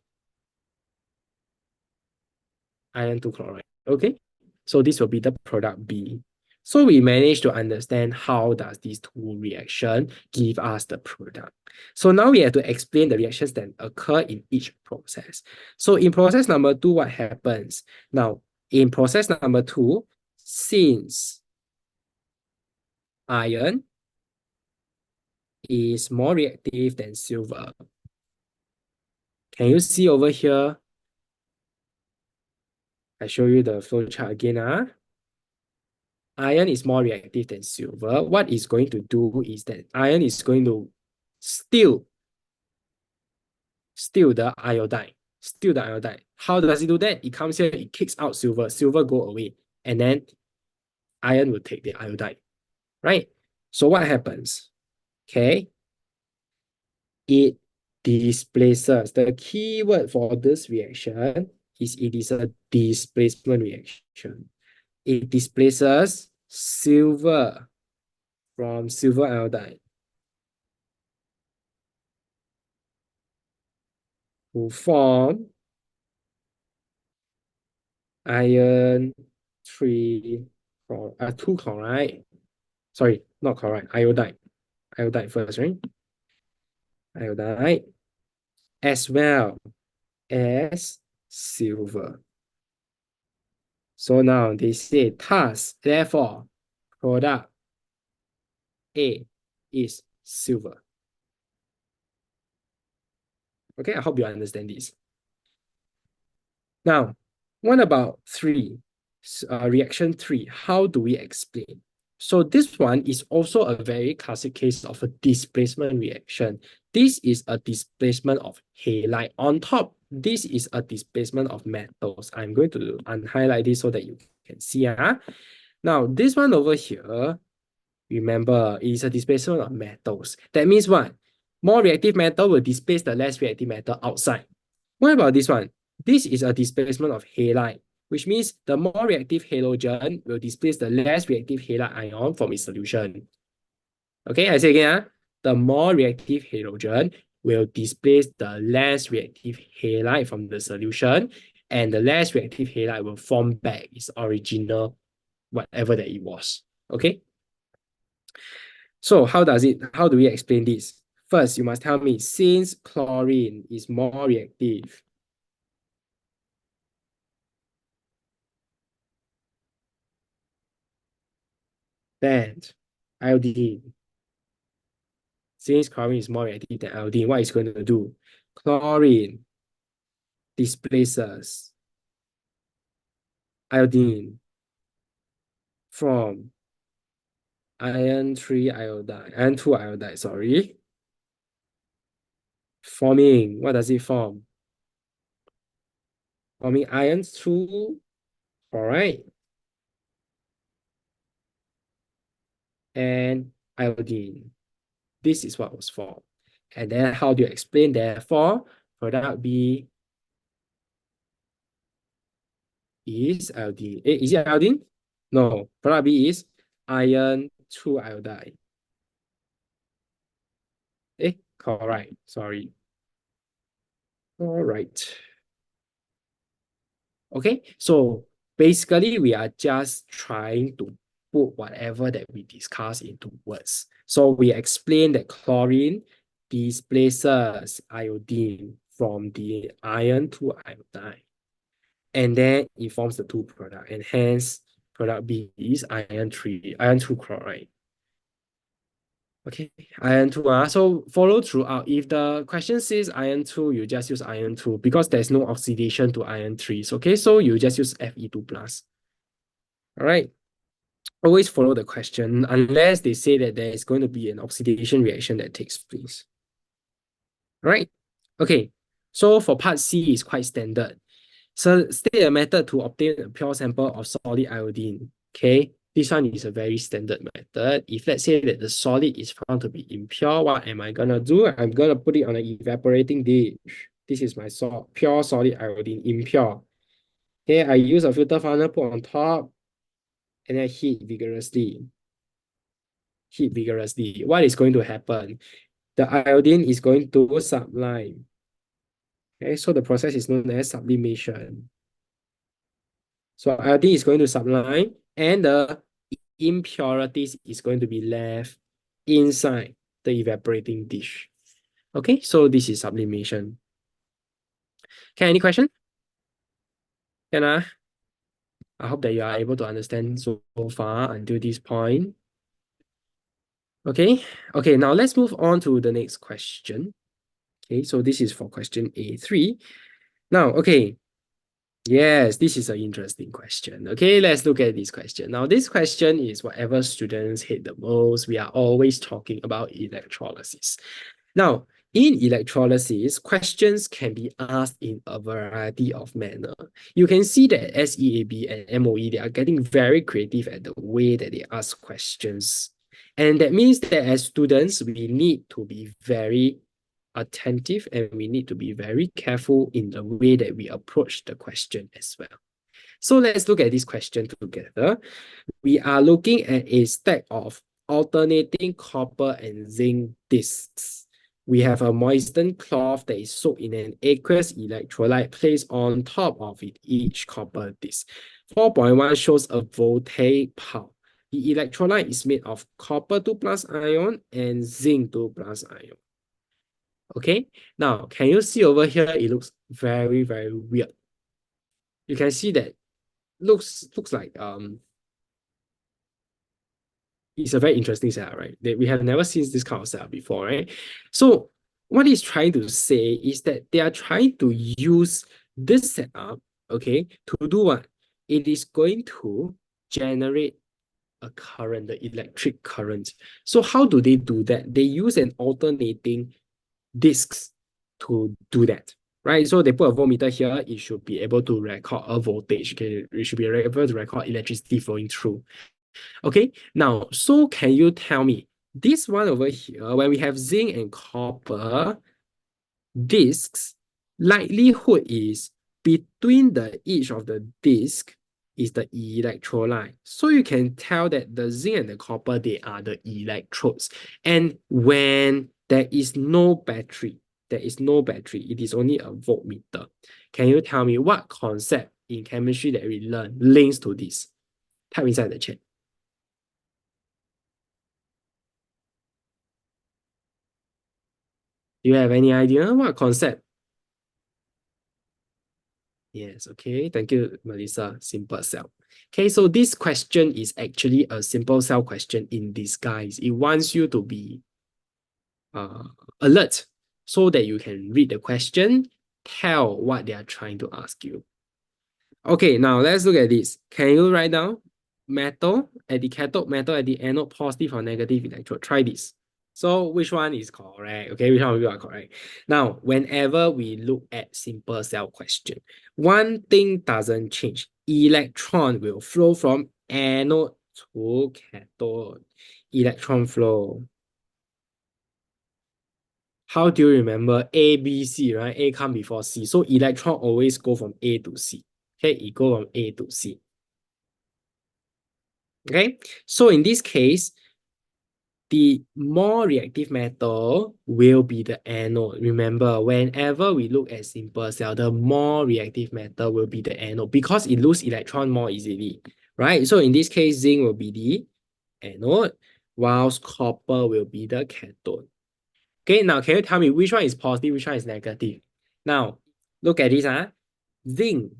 Iron 2 chloride, okay? So this will be the product B. So we managed to understand how does these two reactions give us the product. So now we have to explain the reactions that occur in each process. So in process number 2, what happens? Now, in process number 2, since iron is more reactive than silver, can you see over here? I show you the flow chart again. Iron is more reactive than silver. What it's going to do is that iron is going to steal the iodide. Steal the iodide. How does it do that? It comes here, it kicks out silver. Silver go away. And then iron will take the iodide. Right? So what happens? Okay. It displaces. The key word for this reaction is it is a displacement reaction. It displaces silver from silver iodide to form iron 3 2 chloride. Sorry, not chloride, iodide. Iodide first, right? Iodide as well as silver. So now they say thus, therefore, product A is silver. Okay, I hope you understand this. Now, what about 3? Reaction 3, how do we explain? So this one is also a very classic case of a displacement reaction. This is a displacement of halide. On top, this is a displacement of metals. I'm going to unhighlight this so that you can see. Now, this one over here, remember, is a displacement of metals. That means what? More reactive metal will displace the less reactive metal outside. What about this one? This is a displacement of halide, which means the more reactive halogen will displace the less reactive halide ion from its solution. Okay, I say again, the more reactive halogen will displace the less reactive halide from the solution, and the less reactive halide will form back its original, whatever that it was. Okay. So how do we explain this? First, you must tell me, since chlorine is more reactive, than iodine. Since chlorine is more reactive than iodine, what is going to do? Chlorine displaces iodine from iron 3 iodide, iron 2 iodide, sorry. Forming, what does it form? Forming iron 2 chloride and iodine. This is what was formed. And then how do you explain? Therefore, product B is iodine. Is it iodine? No, product B is iron 2 iodide. Correct. Sorry. All right. Okay, so basically we are just trying to put whatever that we discuss into words. So we explain that chlorine displaces iodine from the iron 2 iodide. And then it forms the two product, and hence product B is iron 2 chloride. Okay, iron 2. So follow throughout. If the question says iron 2, you just use iron 2 because there's no oxidation to iron 3. Okay, so you just use Fe2 plus. All right. Always follow the question unless they say that there is going to be an oxidation reaction that takes place. All right. Okay. So for part C is quite standard. So state a method to obtain a pure sample of solid iodine. Okay. This one is a very standard method. If let's say that the solid is found to be impure, what am I gonna do? I'm gonna put it on an evaporating dish. This is my pure solid iodine, impure. Okay, I use a filter funnel, put on top, and then heat vigorously. Heat vigorously. What is going to happen? The iodine is going to sublime. Okay, so the process is known as sublimation. So iodine is going to sublime, and the impurities is going to be left inside the evaporating dish. Okay, so this is sublimation. Okay, any question? Can I hope that you are able to understand so far until this point. Okay, now let's move on to the next question. Okay, so this is for question A3. Now, okay, yes, this is an interesting question. Okay, let's look at this question. Now, this question is whatever students hate the most. We are always talking about electrolysis. Now, in electrolysis, questions can be asked in a variety of manner. You can see that SEAB and MOE, they are getting very creative at the way that they ask questions. And that means that as students, we need to be very attentive and we need to be very careful in the way that we approach the question as well. So let's look at this question together. We are looking at a stack of alternating copper and zinc discs. We have a moistened cloth that is soaked in an aqueous electrolyte placed on top of it, each copper disc. 4.1 shows a voltaic pulse. The electrolyte is made of copper 2 plus ion and zinc 2 plus ion. Okay, now can you see over here? It looks very, very weird. You can see that looks like it's a very interesting setup, right? That we have never seen this kind of setup before, right? So what he's trying to say is that they are trying to use this setup, okay, to do what? It is going to generate a current, the electric current. So how do they do that? They use an alternating discs to do that, right? So they put a voltmeter here, it should be able to record a voltage. Okay, it should be able to record electricity flowing through. Okay, now, so can you tell me this one over here, when we have zinc and copper discs, likelihood is between the each of the disc is the electrolyte. So you can tell that the zinc and the copper, they are the electrodes. And when there is no battery, it is only a voltmeter. Can you tell me what concept in chemistry that we learn links to this? Type inside the chat. Do you have any idea what concept? Yes, okay. Thank you, Melissa. Simple cell. Okay, so this question is actually a simple cell question in disguise. It wants you to be uh, alert so that you can read the question, tell what they are trying to ask you. Okay, now let's look at this. Can you write down metal at the cathode, metal at the anode, positive or negative electrode? Try this. So which one is correct? Okay, which one of you are correct? Now, whenever we look at simple cell question, one thing doesn't change. Electron will flow from anode to cathode. Electron flow. How do you remember A, B, C, right? A come before C. So electron always go from A to C. Okay, it go from A to C. Okay, so in this case, the more reactive metal will be the anode. Remember, whenever we look at simple cell, the more reactive metal will be the anode because it loses electron more easily, right? So in this case, zinc will be the anode, whilst copper will be the cathode. Okay, now can you tell me which one is positive, which one is negative? Now, look at this. Zinc,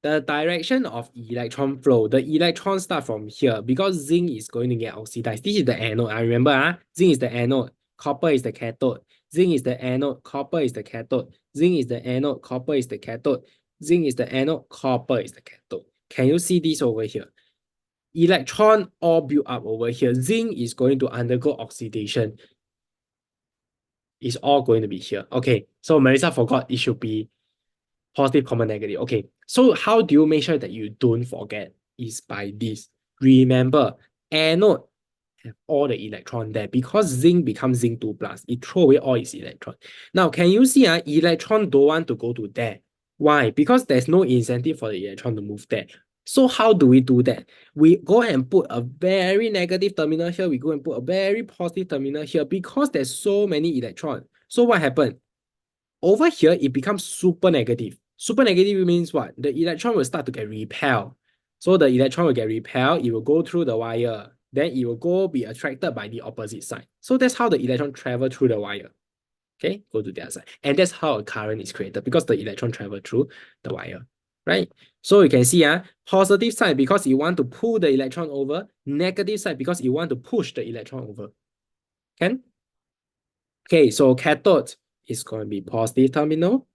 the direction of electron flow, the electrons start from here because zinc is going to get oxidized. This is the anode. I remember, zinc is the anode, copper is the cathode. Zinc is the anode, copper is the cathode. Zinc is the anode, copper is the cathode. Zinc is the anode, copper is the cathode. Can you see this over here? Electron all build up over here. Zinc is going to undergo oxidation. It's all going to be here. Okay, so Marissa forgot it should be positive, comma, negative. Okay, so how do you make sure that you don't forget? Is by this. Remember, anode have all the electron there because zinc becomes zinc 2 plus. It throw away all its electron. Now, can you see electron don't want to go to there? Why? Because there's no incentive for the electron to move there. So how do we do that? We go and put a very negative terminal here. We go and put a very positive terminal here because there's so many electrons. So what happened? Over here, it becomes super negative. Super negative means what? The electron will start to get repelled. So the electron will get repelled. It will go through the wire. Then it will go be attracted by the opposite side. So that's how the electron travel through the wire. Okay, go to the other side. And that's how a current is created because the electron travel through the wire, right? So you can see positive side because you want to pull the electron over, negative side because you want to push the electron over. Can? Okay, so cathode is going to be positive terminal.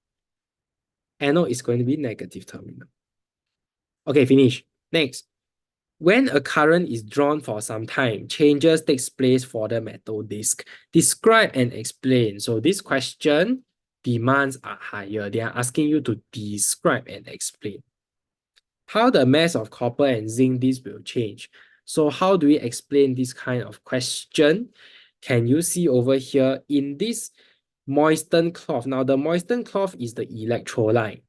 Anode is going to be negative terminal. Okay, finish. Next. When a current is drawn for some time, changes takes place for the metal disc. Describe and explain. So this question, demands are higher. They are asking you to describe and explain how the mass of copper and zinc disc will change. So how do we explain this kind of question? Can you see over here in this moistened cloth? Now the moistened cloth is the electrolyte.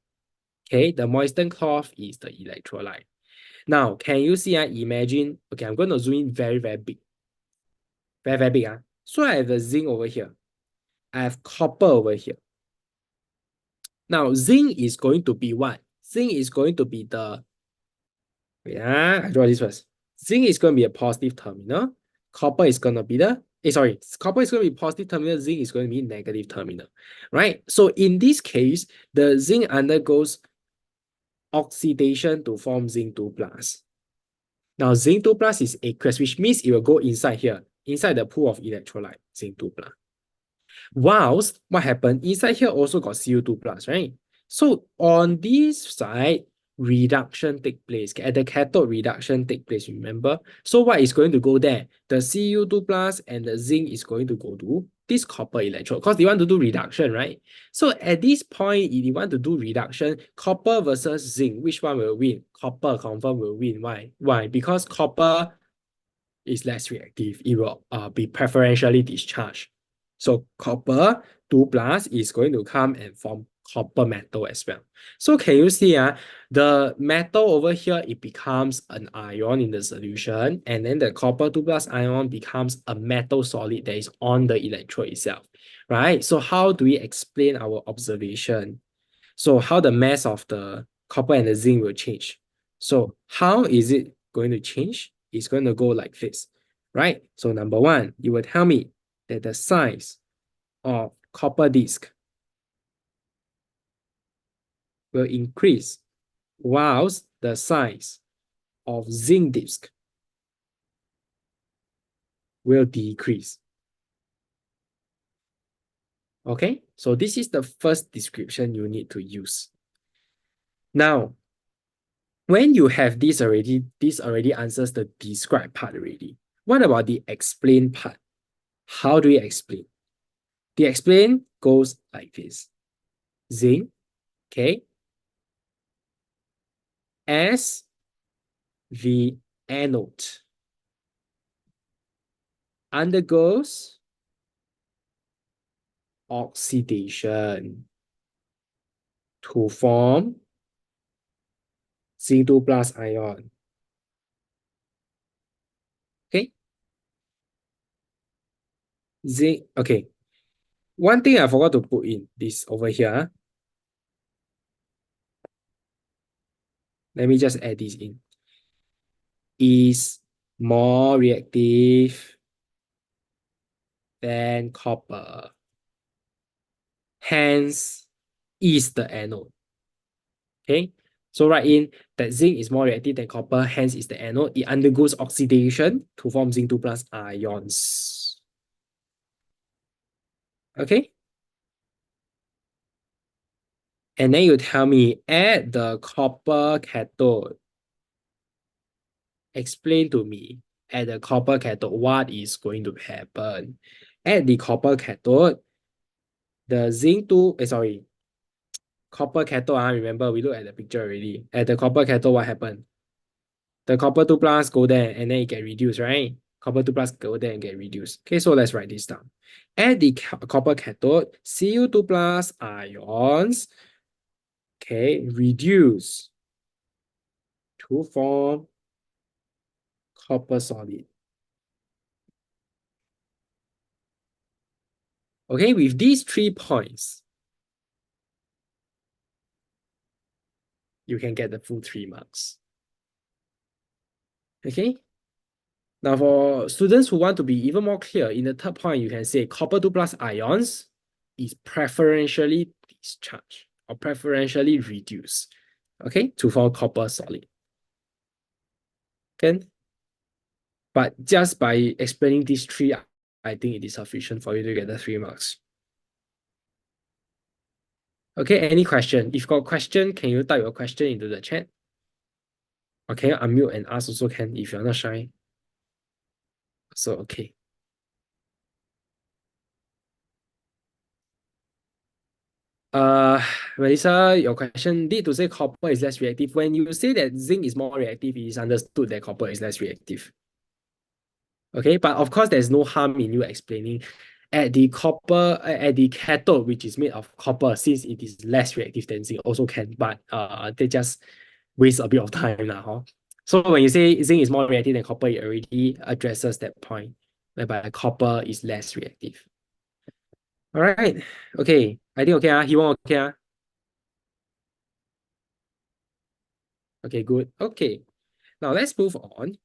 Okay, the moistened cloth is the electrolyte. Now, can you see? Imagine, okay, I'm going to zoom in very, very big. Very, very big. So I have the zinc over here. I have copper over here. Now, zinc is going to be what? Zinc is going to be the, wait, I draw this first. Zinc is going to be a positive terminal. Copper is going to be the, copper is going to be positive terminal. Zinc is going to be negative terminal, right? So in this case, the zinc undergoes oxidation to form zinc 2 plus. Now, zinc 2 plus is aqueous, which means it will go inside here, inside the pool of electrolyte, zinc 2 plus. Whilst, what happened? Inside here also got Cu2 plus, right? So on this side, reduction take place. At the cathode, reduction take place, remember? So what is going to go there? The Cu2 plus and the zinc is going to go to this copper electrode because they want to do reduction, right? So at this point, if you want to do reduction, copper versus zinc, which one will win? Copper confirm will win. Why? Why? Because copper is less reactive. It will be preferentially discharged. So copper 2 plus is going to come and form copper metal as well. So can you see the metal over here, it becomes an ion in the solution, and then the copper 2 plus ion becomes a metal solid that is on the electrode itself, right? So how do we explain our observation? So how the mass of the copper and the zinc will change. So how is it going to change? It's going to go like this, right? So number one, you will tell me that the size of copper disc will increase whilst the size of zinc disc will decrease. Okay, so this is the first description you need to use. Now, when you have this already answers the describe part already. What about the explain part? How do we explain? The explain goes like this. Zinc, okay, as the anode undergoes oxidation to form Zinc2 plus ion. Okay. Zinc, okay. One thing I forgot to put in this over here. Let me just add this in. Is more reactive than copper. Hence, is the anode. Okay, so write in that zinc is more reactive than copper, hence is the anode. It undergoes oxidation to form Zinc2 plus ions. Okay. And then you tell me at the copper cathode, explain to me at the copper cathode what is going to happen. At the copper cathode, the copper cathode, remember we look at the picture already. At the copper cathode, what happened? The copper 2 plus go there and then it get reduced, right? Copper 2 plus go there and get reduced. Okay, so let's write this down. At the copper cathode, Cu2 plus ions, okay, reduce to form copper solid. Okay, with these 3 points, you can get the full 3 marks. Okay. Now for students who want to be even more clear, in the third point, you can say copper 2 plus ions is preferentially discharged or preferentially reduced, okay, to form copper solid. Okay. But just by explaining these 3, I think it is sufficient for you to get the 3 marks. Okay, any question? If you got a question, can you type your question into the chat? Okay, unmute and ask also can if you're not shy. So, okay. Melissa, your question need to say copper is less reactive. When you say that zinc is more reactive, it is understood that copper is less reactive. Okay, but of course, there's no harm in you explaining at the cathode, which is made of copper, since it is less reactive than zinc, also can, but they just waste a bit of time now. Huh? So when you say zinc is more reactive than copper, it already addresses that point, whereby copper is less reactive. All right, okay, I think okay, he won't okay. Okay, good. Okay, now let's move on.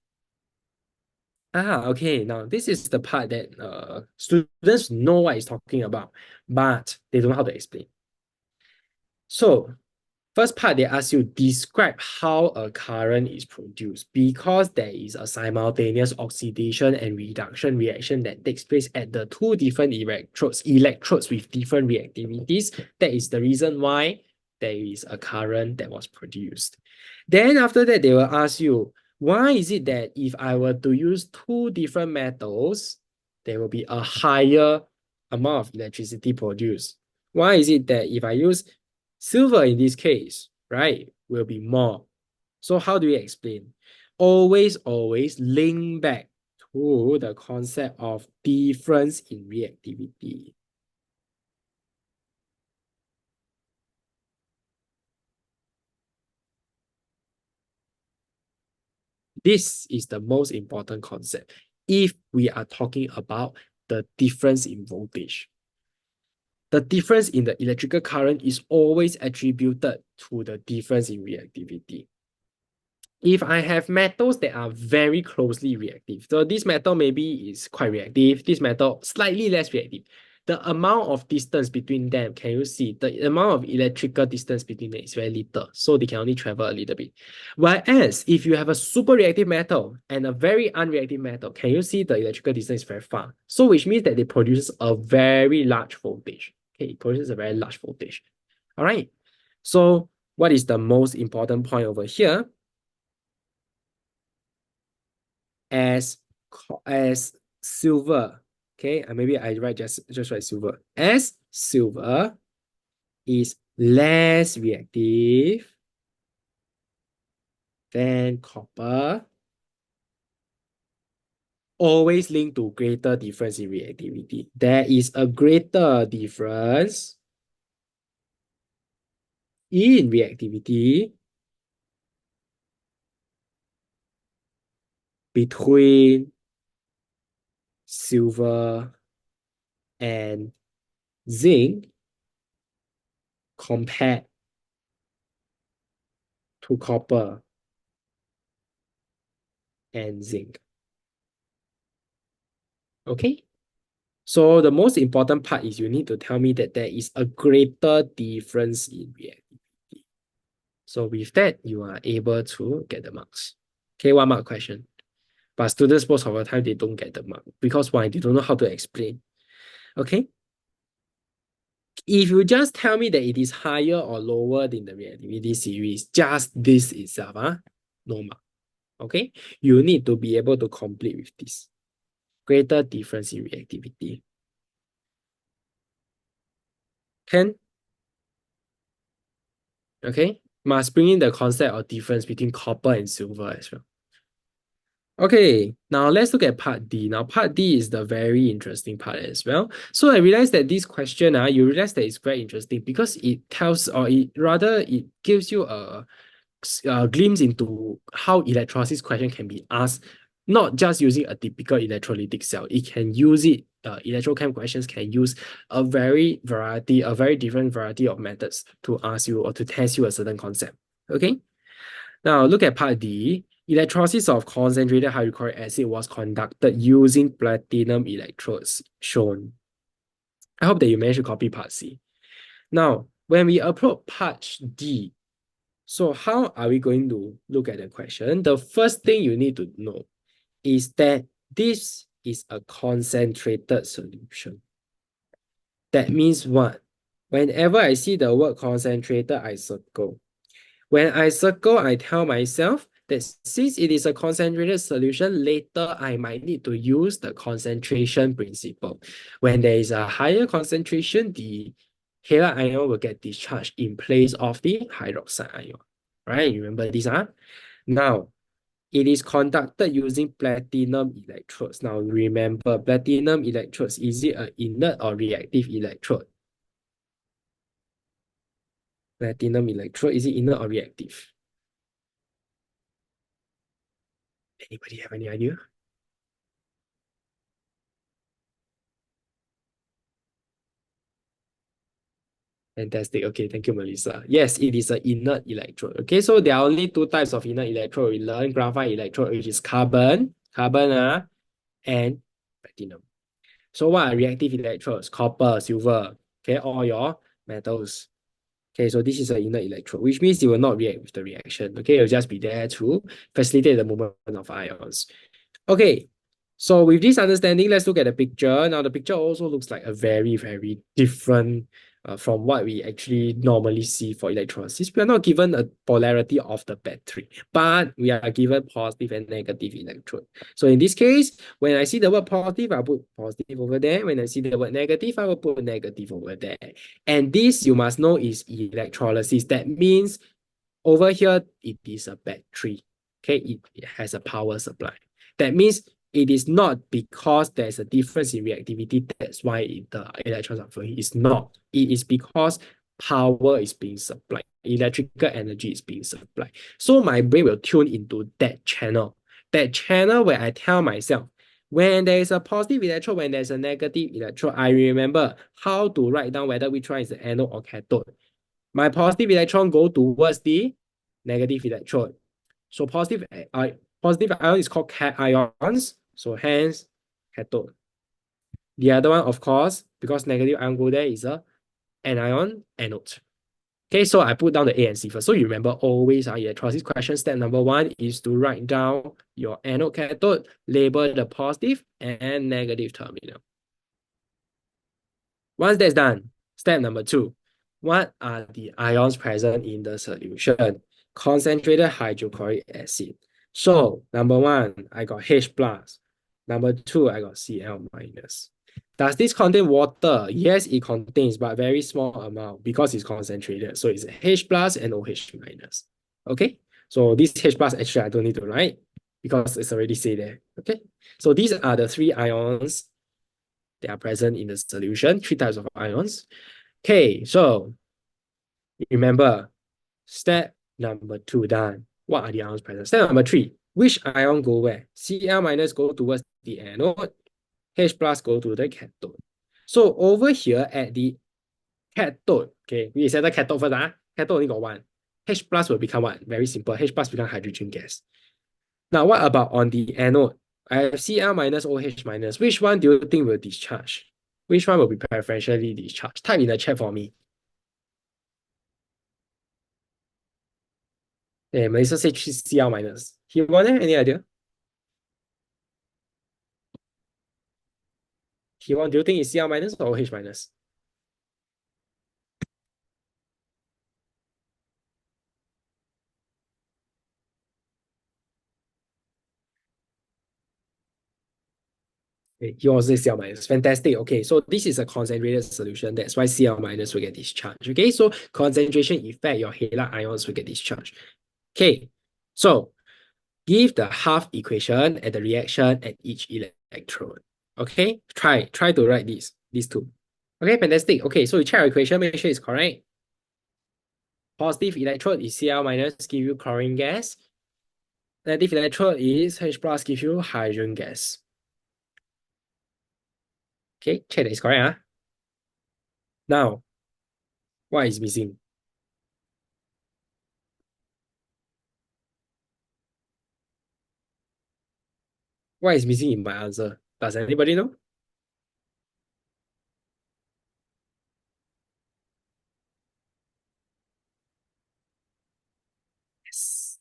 Okay, now this is the part that students know what it's talking about, but they don't know how to explain. So first part, they ask you describe how a current is produced, because there is a simultaneous oxidation and reduction reaction that takes place at the 2 different electrodes with different reactivities. That is the reason why there is a current that was produced. Then after that, they will ask you, why is it that if I were to use two different metals, there will be a higher amount of electricity produced? Why is it that if I use silver in this case, right, will be more? So how do we explain? Always link back to the concept of difference in reactivity. This is the most important concept if we are talking about the difference in voltage. The difference in the electrical current is always attributed to the difference in reactivity. If I have metals that are very closely reactive, so this metal maybe is quite reactive, this metal slightly less reactive. The amount of distance between them, can you see? The amount of electrical distance between them is very little, so they can only travel a little bit. Whereas if you have a super reactive metal and a very unreactive metal, can you see the electrical distance is very far? So which means that they produce a very large voltage. Okay, it produces a very large voltage. All right. So what is the most important point over here? As silver, okay, and maybe I write just write silver, as silver is less reactive than copper, always linked to greater difference in reactivity. There is a greater difference in reactivity between silver and zinc compared to copper and zinc. Okay? So the most important part is you need to tell me that there is a greater difference in reactivity. So with that, you are able to get the marks. Okay, 1 mark question. But students most of the time, they don't get the mark. Because why? They don't know how to explain. Okay? If you just tell me that it is higher or lower than the reactivity series, just this itself, no mark. Okay? You need to be able to complete with this. Greater difference in reactivity. Can? Okay? Must bring in the concept of difference between copper and silver as well. Okay, now let's look at part D. Now, part D is the very interesting part as well. So I realized that this question, you realize that it's very interesting because it tells, or it gives you a glimpse into how electrolysis question can be asked, not just using a typical electrolytic cell. It can use it, electrochem questions can use a very different variety of methods to ask you or to test you a certain concept. Okay? Now look at part D. Electrolysis of concentrated hydrochloric acid was conducted using platinum electrodes shown. I hope that you managed to copy part C. Now, when we approach part D, so how are we going to look at the question? The first thing you need to know is that this is a concentrated solution. That means what? Whenever I see the word concentrated, I circle. When I circle, I tell myself that since it is a concentrated solution, later I might need to use the concentration principle. When there is a higher concentration, the halide ion will get discharged in place of the hydroxide ion. Right? Remember this, Now, it is conducted using platinum electrodes. Now, remember, platinum electrodes, is it an inert or reactive electrode? Platinum electrode, is it inert or reactive? Anybody have any idea? Fantastic. Okay, thank you, Melissa. Yes, it is an inert electrode. Okay, so there are only 2 types of inert electrode. We learn graphite electrode, which is carbon, and platinum. So what are reactive electrodes? Copper, silver, okay, all your metals. Okay, so this is an inert electrode, which means it will not react with the reaction. Okay, it will just be there to facilitate the movement of ions. Okay, so with this understanding, let's look at the picture. Now, the picture also looks like a very, very different from what we actually normally see for electrolysis. We are not given a polarity of the battery, but we are given positive and negative electrode. So in this case, when I see the word positive, I put positive over there. When I see the word negative, I will put negative over there. And this, you must know, is electrolysis. That means over here, it is a battery. Okay, it has a power supply. That means it is not because there's a difference in reactivity, that's why the electrons are flowing. It's not. It is because power is being supplied, electrical energy is being supplied. So my brain will tune into that channel. That channel where I tell myself, when there is a positive electrode, when there's a negative electrode, I remember how to write down whether which one is the anode or cathode. My positive electron go towards the negative electrode. So positive ion is called cations. So hence cathode. The other one, of course, because negative ion go there, is a anion anode. Okay, so I put down the A and C first. So you remember always our electrolysis question, step number 1 is to write down your anode cathode, label the positive and negative terminal. Once that's done, step number 2, what are the ions present in the solution? Concentrated hydrochloric acid. So number 1, I got H plus. Number 2, I got Cl minus. Does this contain water? Yes, it contains, but very small amount because it's concentrated. So it's H plus and OH minus. Okay, so this H plus actually I don't need to write because it's already say there. Okay, so these are the 3 ions that are present in the solution, 3 types of ions. Okay, so remember, step number 2 done. What are the ions present? Step number 3, which ion go where? Cl minus go towards the anode, H plus go to the cathode. So over here at the cathode, okay, we set the cathode first. Cathode only got 1. H plus will become what? Very simple. H plus become hydrogen gas. Now, what about on the anode? I have Cl minus OH minus. Which one do you think will discharge? Which one will be preferentially discharged? Type in the chat for me. Yeah, Melissa said Cl minus. He want any idea? He want, do you think it's Cl minus or OH minus? Okay, he also says Cl minus. Fantastic. Okay, so this is a concentrated solution. That's why Cl minus will get discharged. Okay, so concentration effect, your halide ions will get discharged. Okay, so give the half equation and the reaction at each electrode. Okay, try to write these two. Okay, fantastic. Okay, so you check our equation, make sure it's correct. Positive electrode is Cl minus, give you chlorine gas. Negative electrode is H plus, give you hydrogen gas. Okay, check that it's correct. Now, what is missing? What is missing in my answer? Does anybody know?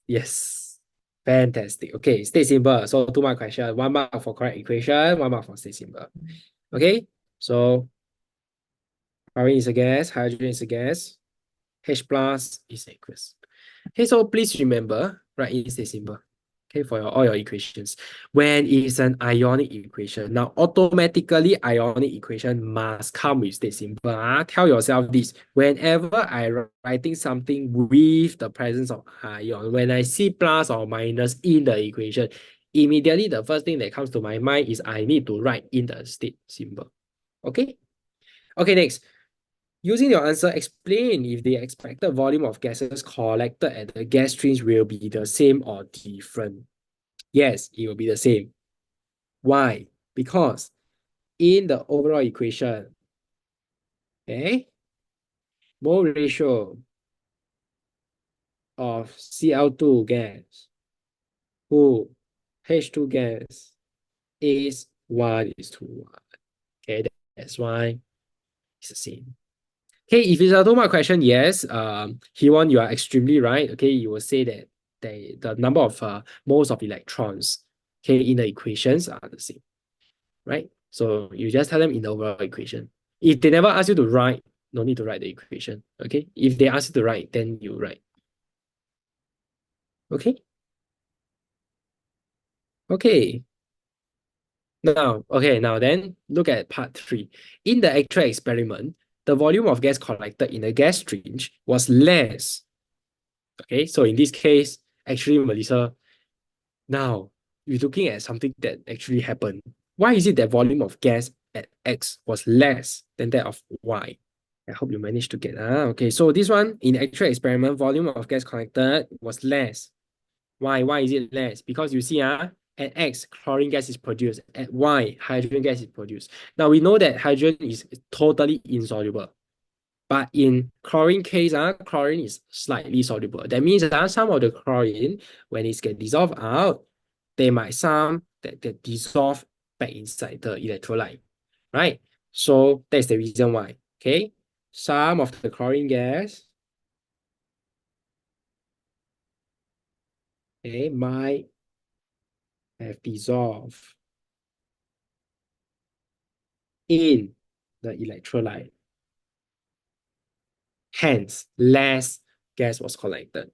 Yes. Fantastic. Okay, stay simple. So 2 mark question, 1 mark for correct equation, 1 mark for stay simple. Okay, so chlorine is a gas, hydrogen is a gas, H plus is aqueous. Okay, so please remember, write in stay simple. Okay, for all your equations. When it's an ionic equation, now automatically ionic equation must come with state simple. Tell yourself this, whenever I writing something with the presence of ion, when I see plus or minus in the equation, immediately the first thing that comes to my mind is I need to write in the state symbol. Okay? Okay, next. Using your answer, explain if the expected volume of gases collected at the gas streams will be the same or different. Yes, it will be the same. Why? Because in the overall equation, okay, mole ratio of Cl2 gas to H2 gas is 1:1. Okay, that's why it's the same. Okay, if it's a 2 mark question, yes, Hewon, you are extremely right. Okay, you will say that the number of moles of electrons, okay, in the equations are the same, right? So you just tell them in the overall equation. If they never ask you to write, no need to write the equation. Okay, if they ask you to write, then you write. Okay. Okay. Now then look at part 3. In the actual experiment, the volume of gas collected in the gas stream was less. Okay, so in this case, actually, Melissa, now you're looking at something that actually happened. Why is it that volume of gas at X was less than that of Y? I hope you managed to get okay. So this one in actual experiment, volume of gas collected was less. Why? Why is it less? Because you see, at X, chlorine gas is produced. At Y, hydrogen gas is produced. Now we know that hydrogen is totally insoluble. But in chlorine case, chlorine is slightly soluble. That means some of the chlorine, when it gets dissolved out, they might some that dissolve back inside the electrolyte, right? So that's the reason why. Okay, some of the chlorine gas, okay, might have dissolved in the electrolyte. Hence, less gas was collected.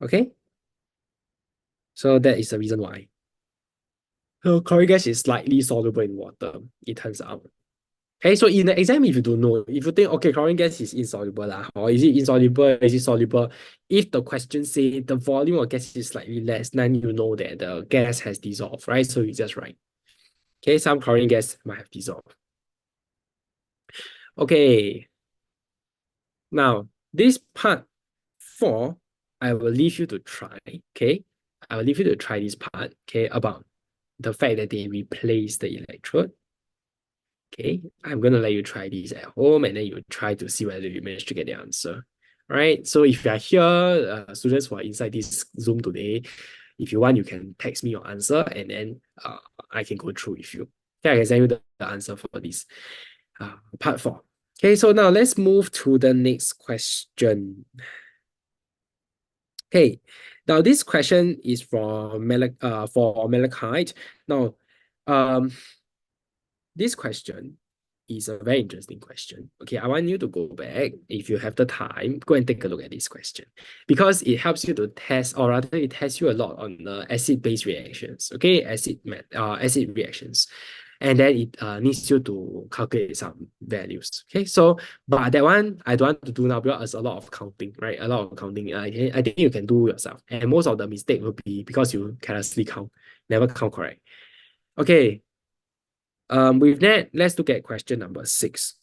Okay, so that is the reason why. So chlorine gas is slightly soluble in water, it turns out. Okay, so in the exam, if you don't know, if you think, okay, chlorine gas is insoluble, or is it insoluble, is it soluble? If the question say the volume of gas is slightly less, then you know that the gas has dissolved, right? So you just write. Okay, some chlorine gas might have dissolved. Okay, now this part 4, I will leave you to try, okay? I will leave you to try this part, okay, about the fact that they replace the electrode. Okay, I'm gonna let you try these at home and then you try to see whether you manage to get the answer. All right, so if you are here, students who are inside this Zoom today, if you want, you can text me your answer and then I can go through with you. Okay, I can send you the answer for this part 4. Okay, so now let's move to the next question. Okay, now this question is for malachite. Now, this question is a very interesting question. Okay, I want you to go back, if you have the time, go and take a look at this question because it helps you to test, or rather it tests you a lot on the acid-base reactions, okay, acid reactions. And then it needs you to calculate some values. Okay, so but that one I don't want to do now because it's a lot of counting, right? A lot of counting. I think you can do yourself. And most of the mistake will be because you carelessly count, never count correct. Okay, with that, let's look at question number 6.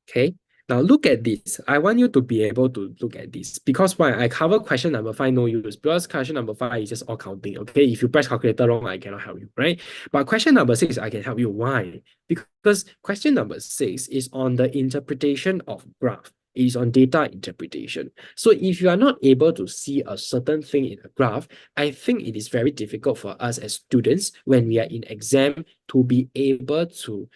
Okay, now look at this. I want you to be able to look at this because why I cover question number 5 no use because question number 5 is just all counting. Okay, if you press calculator wrong, I cannot help you, right? But question number 6, I can help you. Why? Because question number 6 is on the interpretation of graph. It is on data interpretation. So if you are not able to see a certain thing in a graph, I think it is very difficult for us as students when we are in exam to be able to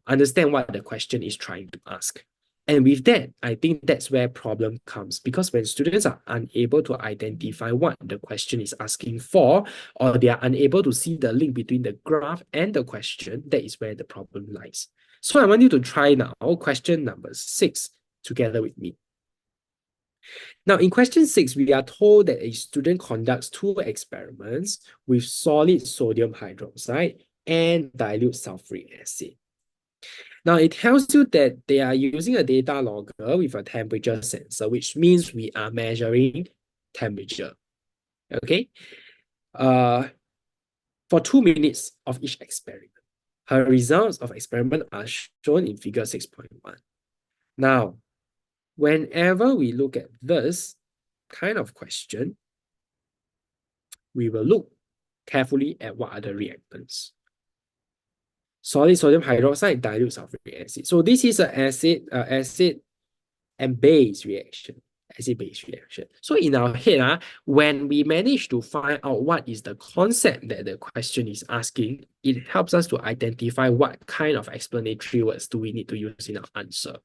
understand what the question is trying to ask. And with that, I think that's where problem comes because when students are unable to identify what the question is asking for, or they are unable to see the link between the graph and the question, that is where the problem lies. So I want you to try now question number 6 together with me. Now, in question 6, we are told that a student conducts 2 experiments with solid sodium hydroxide and dilute sulfuric acid. Now, it tells you that they are using a data logger with a temperature sensor, which means we are measuring temperature. Okay? For 2 minutes of each experiment. Her results of experiment are shown in figure 6.1. Now, whenever we look at this kind of question, we will look carefully at what are the reactants. Solid sodium hydroxide, dilute sulfuric acid. So this is an acid and base reaction, acid-base reaction. So in our head, when we manage to find out what is the concept that the question is asking, it helps us to identify what kind of explanatory words do we need to use in our answer.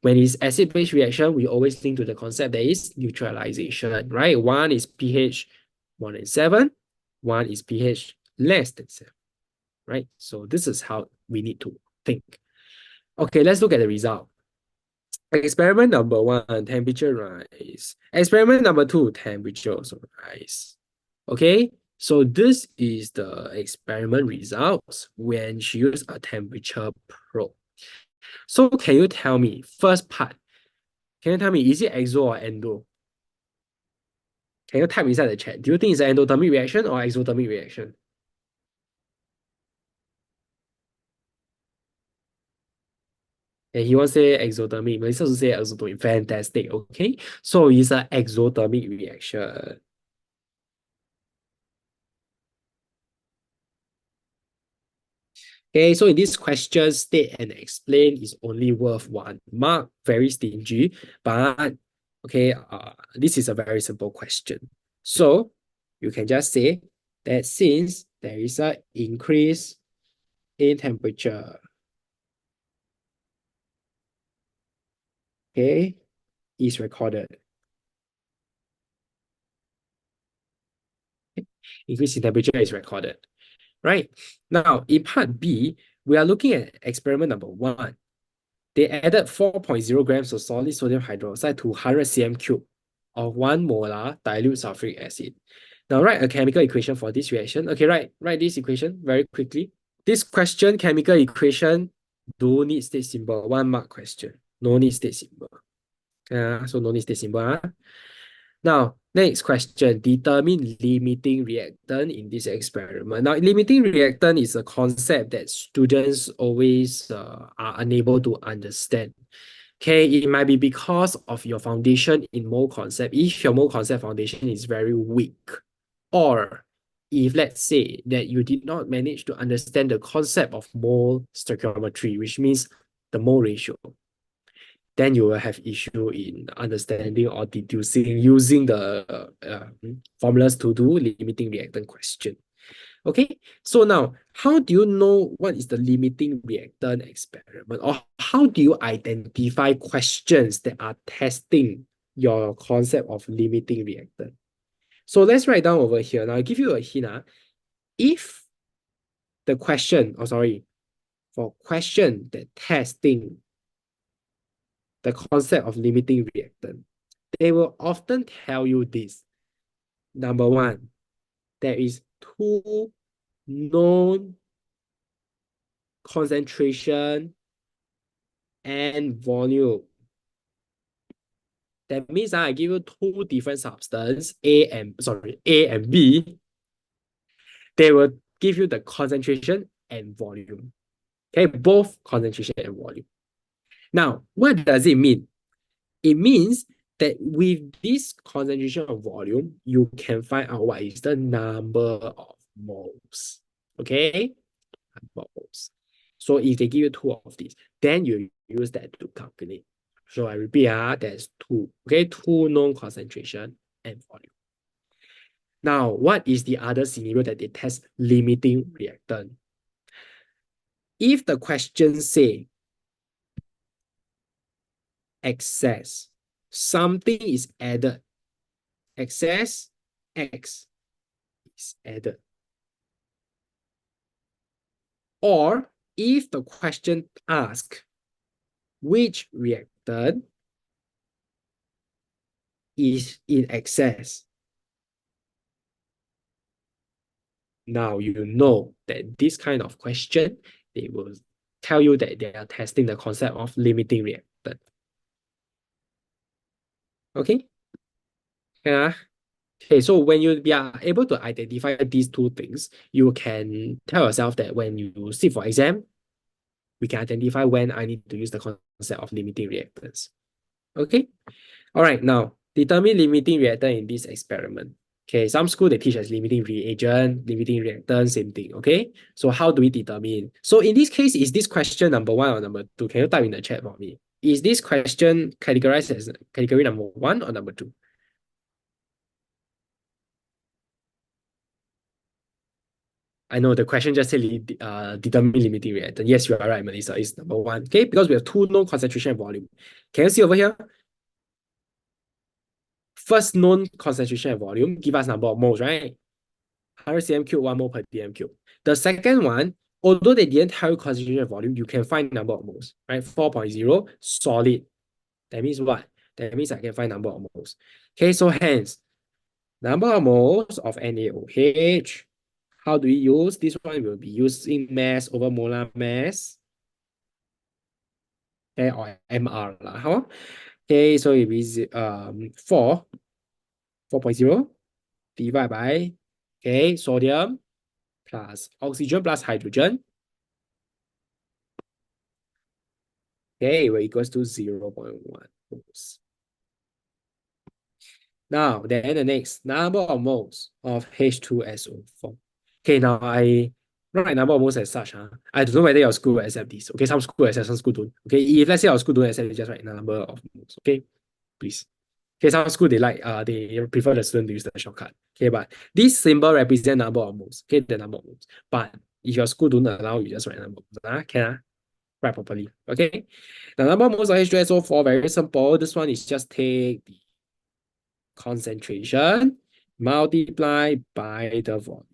When it's acid-base reaction, we always think to the concept that is neutralization, right? One is pH more than 7, one is pH less than 7, right? So this is how we need to think. Okay, let's look at the result. Experiment number one, temperature rise. Experiment number two, temperature also rise. Okay, so this is the experiment results when she used a temperature probe. So can you tell me, first part, can you tell me, is it exo or endo? Can you type inside the chat? Do you think it's an endothermic reaction or exothermic reaction? And he wants to say exothermic. Melissa also say exothermic. Fantastic. Okay. So it's an exothermic reaction. Okay, so in this question, state and explain is only worth 1 mark. Very stingy, but okay, this is a very simple question. So you can just say that since there is an increase in temperature, okay, is recorded. Increase in temperature is recorded. Right? Now, in part B, we are looking at experiment number one. They added 4.0 grams of solid sodium hydroxide to 100 cm cube of 1 molar dilute sulfuric acid. Now, write a chemical equation for this reaction. Okay, write this equation very quickly. This question, chemical equation, do need state symbol. 1 mark question. No need state symbol. So no need state symbol. Now, next question, determine limiting reactant in this experiment. Now, limiting reactant is a concept that students always are unable to understand. Okay, it might be because of your foundation in mole concept. If your mole concept foundation is very weak, or if let's say that you did not manage to understand the concept of mole stoichiometry, which means the mole ratio, then you will have issue in understanding or deducing using the formulas to do limiting reactant question. Okay, so now how do you know what is the limiting reactant experiment, or how do you identify questions that are testing your concept of limiting reactant? So let's write down over here. Now I'll give you a hint. If the question, oh sorry, for question that testing the concept of limiting reactant, they will often tell you this. Number one, there is two known concentration and volume. That means I give you two different substances, A and B. They will give you the concentration and volume. Okay, both concentration and volume. Now, what does it mean? It means that with this concentration of volume, you can find out what is the number of moles. Okay? Moles. So if they give you two of these, then you use that to calculate. So I repeat, there's two. Okay, two known concentration and volume. Now, what is the other scenario that they test limiting reactant? If the question say excess, something is added, excess X is added. Or if the question asks which reactant is in excess, now you know that this kind of question, they will tell you that they are testing the concept of limiting reactant. Okay? Yeah. Okay, so when you are able to identify these two things, you can tell yourself that when you sit for exam, we can identify when I need to use the concept of limiting reactants. Okay? All right, now determine limiting reactant in this experiment. Okay, some school they teach as limiting reagent, limiting reactant, same thing. Okay, so how do we determine? So in this case, is this question number one or number two? Can you type in the chat for me? Is this question categorized as category number one or number two? I know the question just said determine limiting reactant. Yes, you are right, Melissa. It's number one. Okay, because we have two known concentration and volume. Can you see over here? First known concentration and volume give us number of moles, right? 100 cm cube, 1 mole per dm cube. The second one, although they didn't tell you concentration and volume, you can find number of moles, right? 4.0 solid. That means what? That means I can find number of moles. Okay, so hence, number of moles of NaOH. How do we use? This one will be using mass over molar mass. Okay, or MR lah, huh? Okay, so it is 4.0 divided by, okay, sodium plus oxygen plus hydrogen. Okay, will equals to 0.1 moles. Now, then the next, number of moles of H2SO4. Okay, now I write number of moles as such. I don't know whether your school will accept this. Okay, some school accept, some school don't. Okay, if let's say our school don't accept, you just write number of moles. Okay, please. Okay, some school they prefer the student to use the shortcut. Okay, but this symbol represent number of moles. Okay, the number of moles. But if your school don't allow, you just write number of moles. Can write properly. Okay. The number of moles of H2SO4 very simple. This one is just take the concentration multiplied by the volume.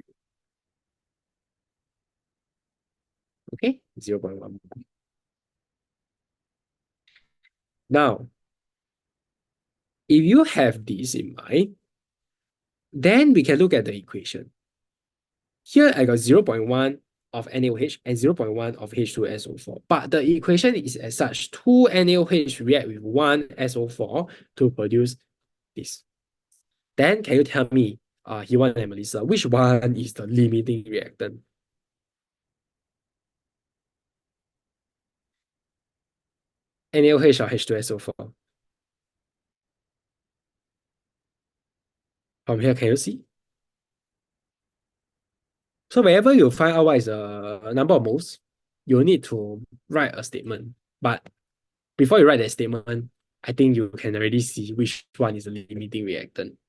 Okay, 0.1. Now, if you have this in mind, then we can look at the equation. Here I got 0.1 of NaOH and 0.1 of H2SO4. But the equation is as such, 2 NaOH react with 1 SO4 to produce this. Then can you tell me, Hewan and Melissa, which one is the limiting reactant? NaOH or H2SO4? From here, can you see? So whenever you find out what is the number of moles, you need to write a statement. But before you write that statement, I think you can already see which one is the limiting reactant.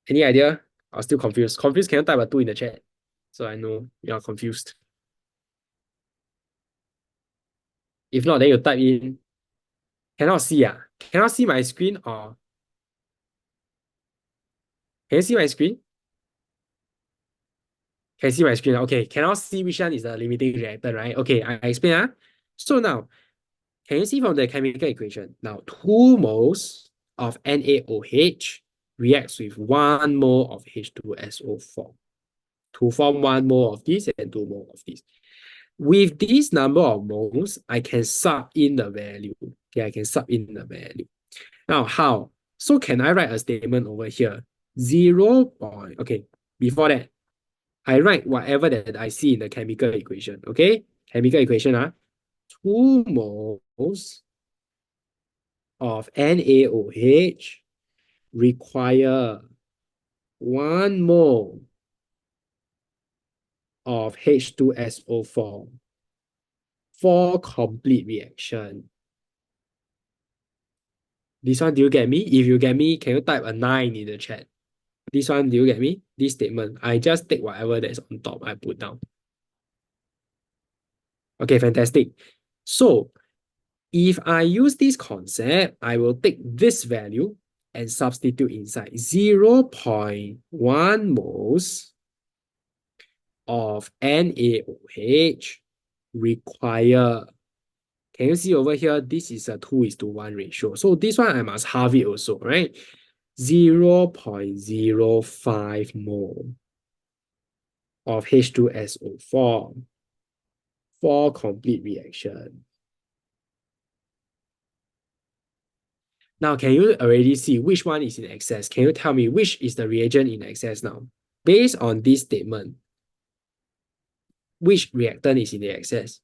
Any idea? I'm still confused. Confused, can you type a 2 in the chat? So I know you are confused. If not, then you type in. Cannot see. Cannot see my screen or can you see my screen? Can see my screen. Okay, cannot see which one is the limiting reactant, right? Okay, I explain. So now, can you see from the chemical equation? Now, 2 moles of NaOH reacts with 1 mole of H2SO4 to form 1 mole of this and 2 mole of this. With this number of moles, I can sub in the value. Okay, I can sub in the value. Now, how? So can I write a statement over here? 0. Okay, before that, I write whatever that I see in the chemical equation. Okay, chemical equation 2 moles of NaOH require 1 mole of H2SO4 for complete reaction. This one, do you get me? If you get me, can you type a 9 in the chat? This one, do you get me? This statement, I just take whatever that's on top, I put down. Okay, fantastic. So, if I use this concept, I will take this value and substitute inside 0.1 moles of NaOH require. Can you see over here? This is a 2:1 ratio. So this one I must halve it also, right? 0.05 mole of H2SO4 for complete reaction. Now, can you already see which one is in excess? Can you tell me which is the reagent in excess now? Based on this statement, which reactant is in the excess?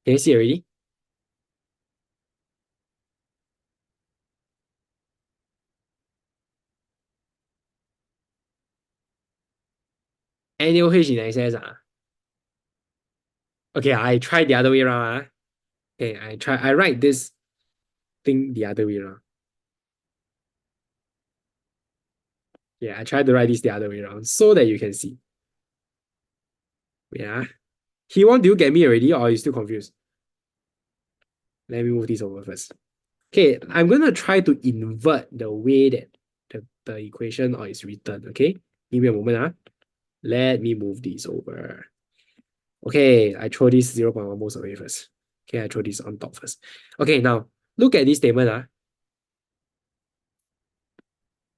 Can you see already? NaOH in excess. Okay, I try the other way around. Okay, I write this thing the other way around. Yeah, I try to write this the other way around so that you can see. Yeah. Hewan, do you get me already or are you still confused? Let me move this over first. Okay, I'm going to try to invert the way that the equation or it's written, okay? Give me a moment. Let me move this over. Okay, I throw this 0.1 moles away first. Okay, I throw this on top first. Okay, now look at this statement.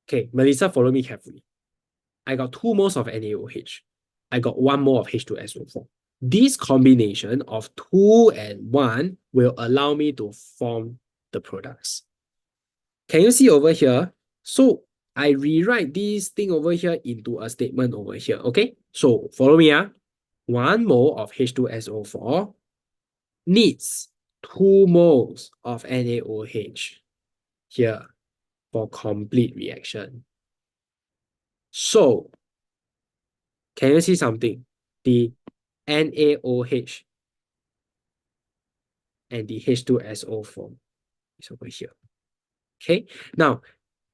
Okay, Melissa, follow me carefully. I got 2 moles of NaOH. I got 1 mole of H2SO4. This combination of 2 and 1 will allow me to form the products. Can you see over here? So I rewrite this thing over here into a statement over here, okay? So follow me. 1 mole of H2SO4 needs 2 moles of NaOH here for complete reaction. So, can you see something? The NaOH and the H2SO4 is over here. Okay, now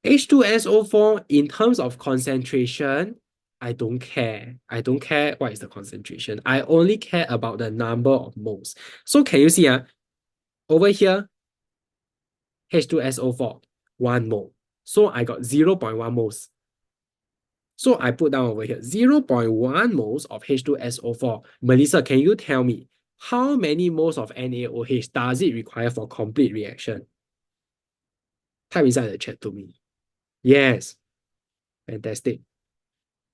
H2SO4 in terms of concentration, I don't care. I don't care what is the concentration. I only care about the number of moles. So can you see over here, H2SO4, 1 mole. So I got 0.1 moles. So I put down over here 0.1 moles of H2SO4. Melissa, can you tell me how many moles of NaOH does it require for complete reaction? Type inside the chat to me. Yes. Fantastic.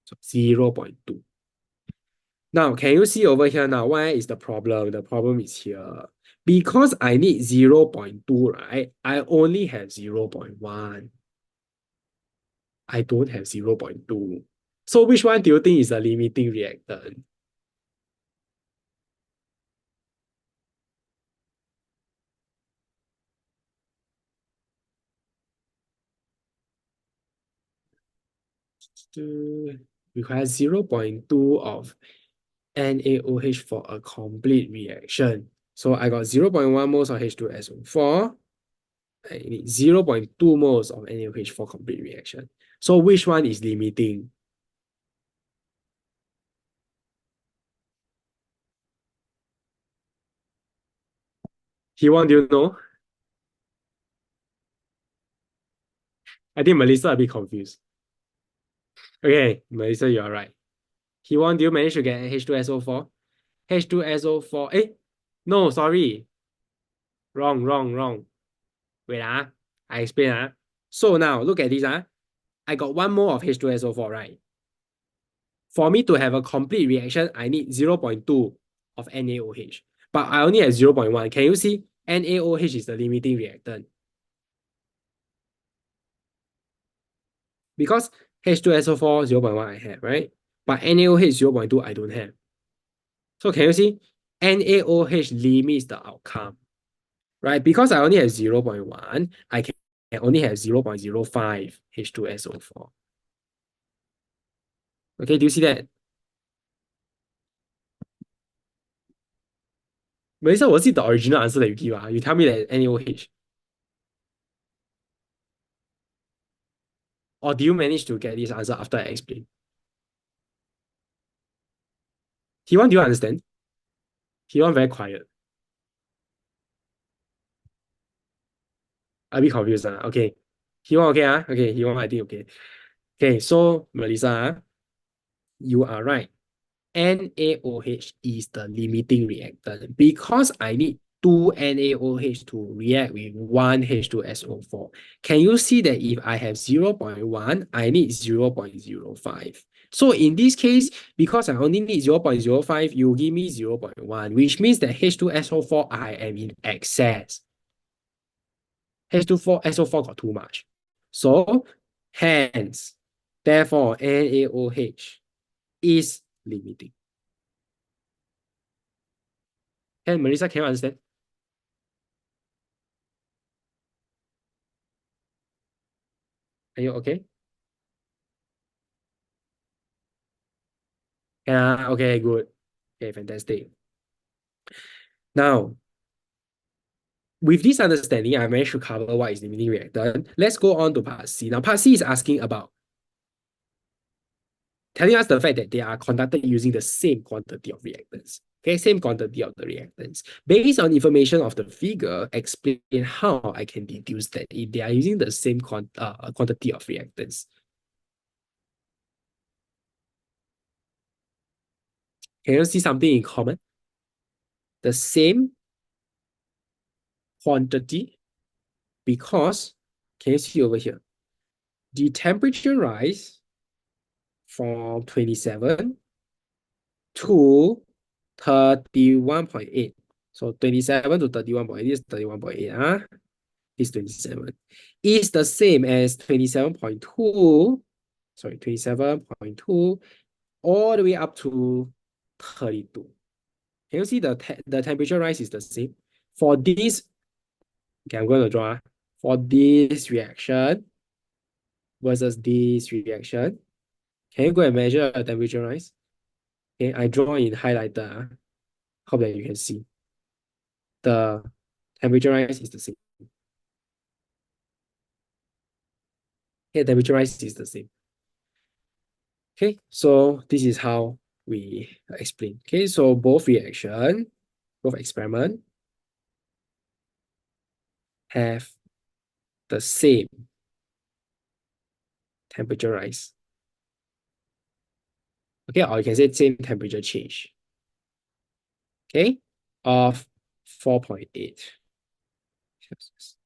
So 0.2. Now, can you see over here now? Where is the problem? The problem is here. Because I need 0.2, right? I only have 0.1. I don't have 0.2. So which one do you think is the limiting reactant? Requires 0.2 of NaOH for a complete reaction. So I got 0.1 moles of H2SO4. I need 0.2 moles of NaOH for complete reaction. So which one is limiting? He-won, do you know? I think Melissa a bit confused. Okay, Melissa, you are right. He-won, do you manage to get H2SO4? H2SO4, no, sorry. Wrong. Wait, I explain. So now, look at this. I got 1 mole of H2SO4, right? For me to have a complete reaction, I need 0.2 of NaOH. But I only have 0.1. Can you see? NaOH is the limiting reactant. Because H2SO4 0.1 I have, right? But NaOH 0.2 I don't have. So can you see? NaOH limits the outcome, right? Because I only have 0.1, I can only have 0.05 H2SO4. Okay, do you see that? Melissa, was it the original answer that you give? You tell me that NaOH. Or do you manage to get this answer after I explain? He-won, do you understand? He-won very quiet. A bit confused. Okay. He-won okay? Okay, He-won, I think okay. Okay, so Melissa, you are right. NaOH is the limiting reactant because I need 2 NaOH to react with 1 H2SO4. Can you see that if I have 0.1, I need 0.05? So in this case, because I only need 0.05, you give me 0.1, which means that H2SO4, I am in excess. H2SO4 got too much. So hence, therefore, NaOH is limiting. And Melissa, can you understand? Are you okay? Yeah, okay, good. Okay, fantastic. Now, with this understanding, I managed to cover what is limiting reactant. Let's go on to part C. Now, part C is asking about telling us the fact that they are conducted using the same quantity of reactants. Okay, same quantity of the reactants. Based on information of the figure, explain how I can deduce that if they are using the same quantity of reactants. Can you see something in common? The same quantity, because can you see over here? The temperature rise from 27 to 31.8. So 27 to 31.8, this is 31.8. This 27 is the same as 27.2, sorry, 27.2 all the way up to 32. Can you see the temperature rise is the same? For this, okay, I'm going to draw for this reaction versus this reaction. Can you go and measure the temperature rise? Okay, I draw in highlighter. Hope that you can see. The temperature rise is the same. Okay, temperature rise is the same. Okay, so this is how we explain. Okay, so both experiment have the same temperature rise. Okay, or you can say same temperature change. Okay, of 4.8 Celsius.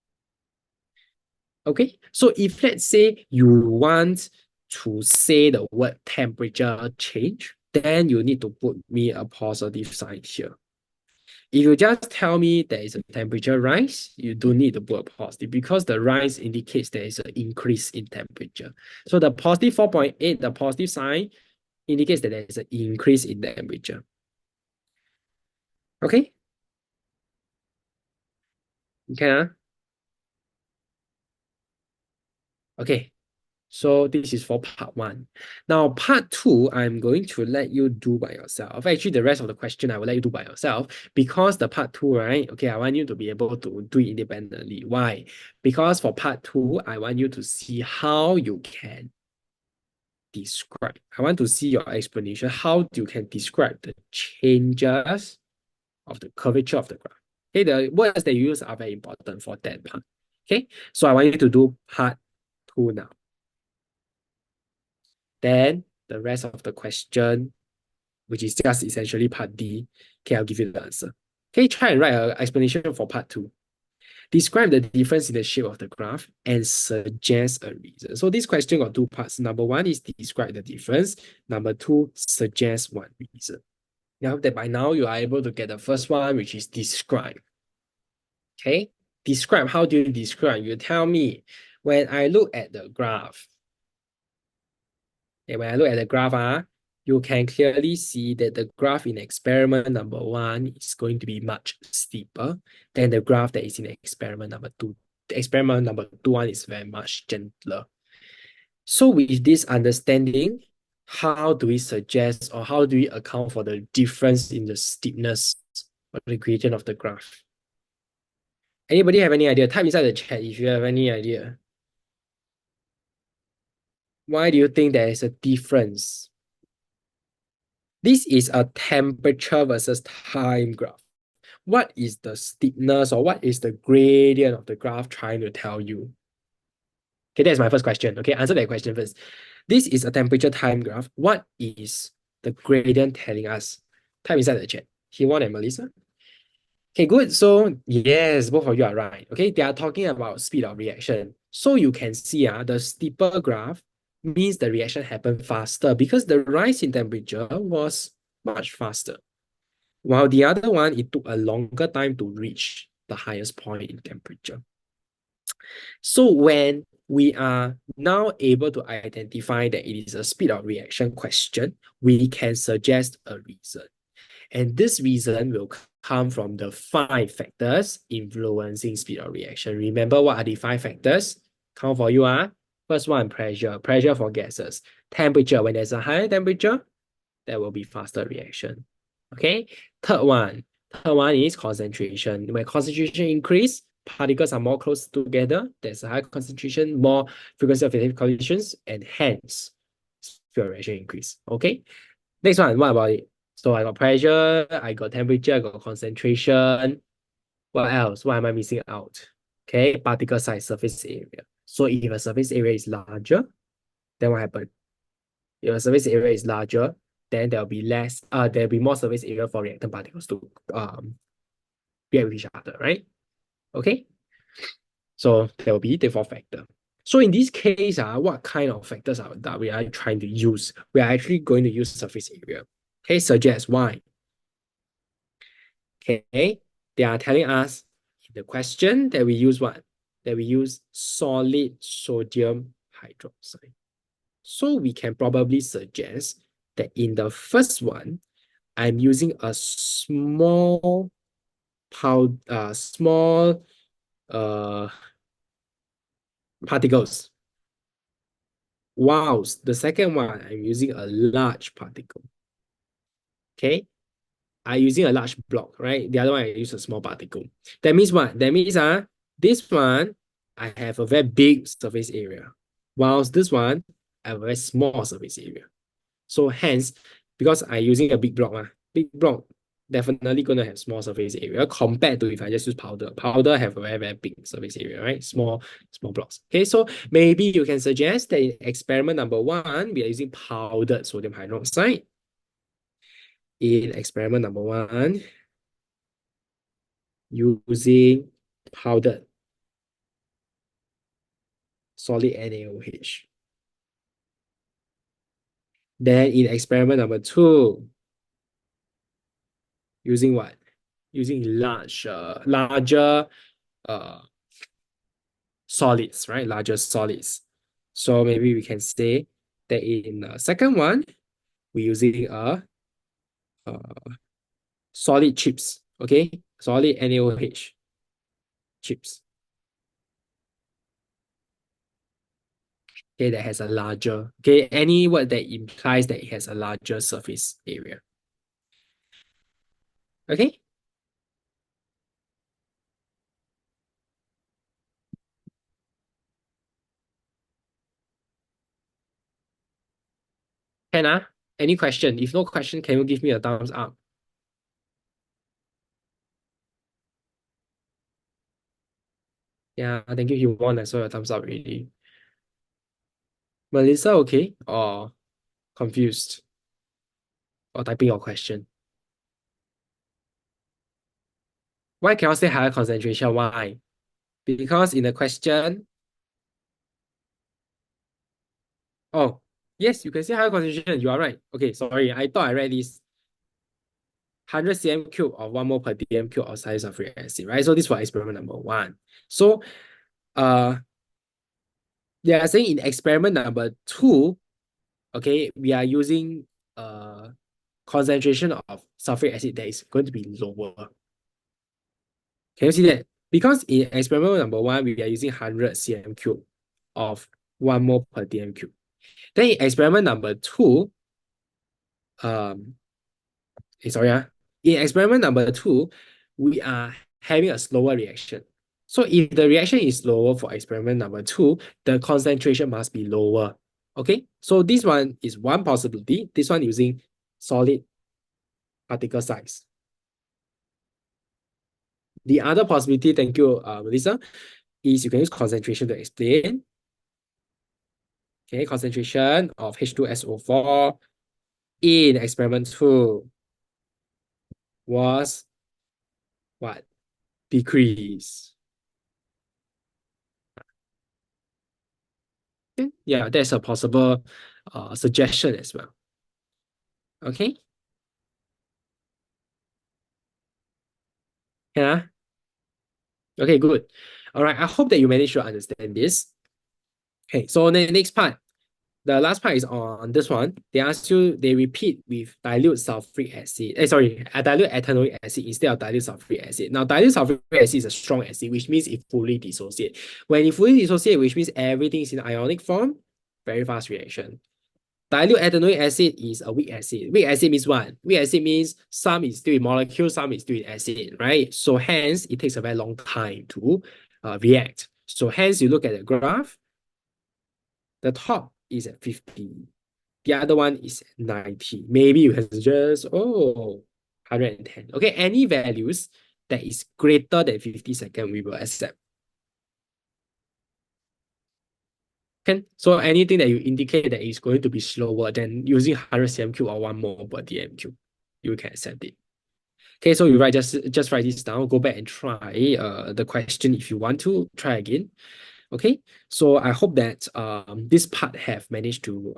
Okay, so if let's say you want to say the word temperature change, then you need to put me a positive sign here. If you just tell me there is a temperature rise, you don't need to put a positive because the rise indicates there is an increase in temperature. So the positive 4.8, the positive sign indicates that there is an increase in temperature. Okay? Okay. Okay. So this is for part one. Now, part two, I'm going to let you do by yourself. Actually, the rest of the question I will let you do by yourself because the part two, right? Okay, I want you to be able to do it independently. Why? Because for part two, I want you to see how you can describe. I want to see your explanation, how you can describe the changes of the curvature of the graph. Okay, the words they use are very important for that part. Okay, so I want you to do part two now. Then the rest of the question, which is just essentially part D, okay, I'll give you the answer. Okay, try and write an explanation for part two. Describe the difference in the shape of the graph and suggest a reason. So this question got two parts. Number one is describe the difference. Number two, suggest one reason. I hope that by now you are able to get the first one, which is describe. Okay, describe. How do you describe? You tell me, when I look at the graph, okay, when I look at the graph, you can clearly see that the graph in experiment number one is going to be much steeper than the graph that is in experiment number two. The experiment number two one is very much gentler. So with this understanding, how do we suggest or how do we account for the difference in the steepness or the gradient of the graph? Anybody have any idea? Type inside the chat if you have any idea. Why do you think there is a difference? This is a temperature versus time graph. What is the steepness or what is the gradient of the graph trying to tell you? Okay, that's my first question. Okay, answer that question first. This is a temperature time graph. What is the gradient telling us? Type inside the chat. Hiwan and Melissa. Okay, good. So yes, both of you are right. Okay, they are talking about speed of reaction. So you can see the steeper graph means the reaction happened faster because the rise in temperature was much faster. While the other one, it took a longer time to reach the highest point in temperature. So when we are now able to identify that it is a speed of reaction question, we can suggest a reason. And this reason will come from the 5 factors influencing speed of reaction. Remember what are the 5 factors? Count for you. First one, pressure. Pressure for gases. Temperature. When there's a higher temperature, there will be faster reaction. Okay. Third one is concentration. When concentration increase, particles are more close together. There's a higher concentration, more frequency of collisions, and hence speed of reaction increase. Okay. Next one, what about it? So I got pressure, I got temperature, I got concentration. What else? What am I missing out? Okay, particle size, surface area. So if a surface area is larger, then what happens? If a surface area is larger, then there'll be more surface area for reactant particles to react with each other, right? Okay. So there will be the fourth factor. So in this case, what kind of factors are that we are trying to use? We are actually going to use surface area. Okay, suggest why. Okay, they are telling us in the question that we use what? That we use solid sodium hydroxide. So we can probably suggest that in the first one, I'm using a small uh, particles. Whilst the second one, I'm using a large particle. Okay, I'm using a large block, right? The other one, I use a small particle. That means what? That means this one, I have a very big surface area. Whilst this one, I have a very small surface area. So hence, because I'm using a big block, big block definitely going to have small surface area compared to if I just use powder. Powder have a very, very big surface area, right? Small blocks. Okay, so maybe you can suggest that in experiment number 1, we are using powdered sodium hydroxide. In experiment number 1, using powdered solid NaOH. Then in experiment number 2, using what? Using larger solids, right? Larger solids. So maybe we can say that in the second one, we're using solid chips, okay? Solid NaOH chips. Okay, that has a larger, okay, any word that implies that it has a larger surface area. Okay? Hannah, any question? If no question, can you give me a thumbs up? Yeah, thank you. You won. I saw your thumbs up already. Melissa, okay? Or confused? Or typing your question? Why cannot say higher concentration? Why? Because in the question, oh, yes, you can say higher concentration. You are right. Okay, sorry. I thought I read this 100 cm cube of 1 mole per dm cube of sulfuric acid, right? So this was experiment number 1. So they are saying in experiment number 2, okay, we are using concentration of sulfuric acid that is going to be lower. Can you see that? Because in experiment number 1, we are using 100 cm cube of 1 mole per dm cube. Then in experiment number 2, in experiment number 2, we are having a slower reaction. So if the reaction is lower for experiment number 2, the concentration must be lower. Okay, so this one is one possibility. This one using solid particle size. The other possibility, thank you, Melissa, is you can use concentration to explain. Okay, concentration of H2SO4 in experiment 2 was what? Decrease. Yeah, that's a possible suggestion as well. Okay. Yeah. Okay, good. All right. I hope that you managed to understand this. Okay, so the next part, the last part is on this one. They repeat with dilute sulfuric acid. Dilute ethanoic acid instead of dilute sulfuric acid. Now, dilute sulfuric acid is a strong acid, which means it fully dissociates. When it fully dissociates, which means everything is in ionic form, very fast reaction. Dilute ethanoic acid is a weak acid. Weak acid means what? Weak acid means some is still in molecule, some is still in acid, right? So hence, it takes a very long time to react. So hence, you look at the graph, the top is at 50. The other one is 90. Maybe you can just, 110. Okay, any values that is greater than 50 seconds, we will accept. Okay, so anything that you indicate that is going to be slower than using 100 cm cube or 1 mole per dm cube, you can accept it. Okay, so you just write this down, go back and try the question if you want to try again. Okay, so I hope that this part have managed to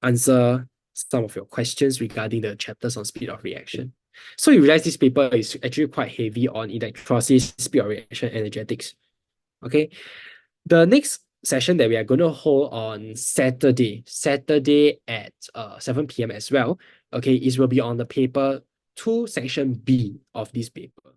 answer some of your questions regarding the chapters on speed of reaction. So you realize this paper is actually quite heavy on electrolysis, speed of reaction, energetics. Okay, the next session that we are going to hold on Saturday at 7 p.m. as well. Okay, it will be on the paper 2, section B of this paper.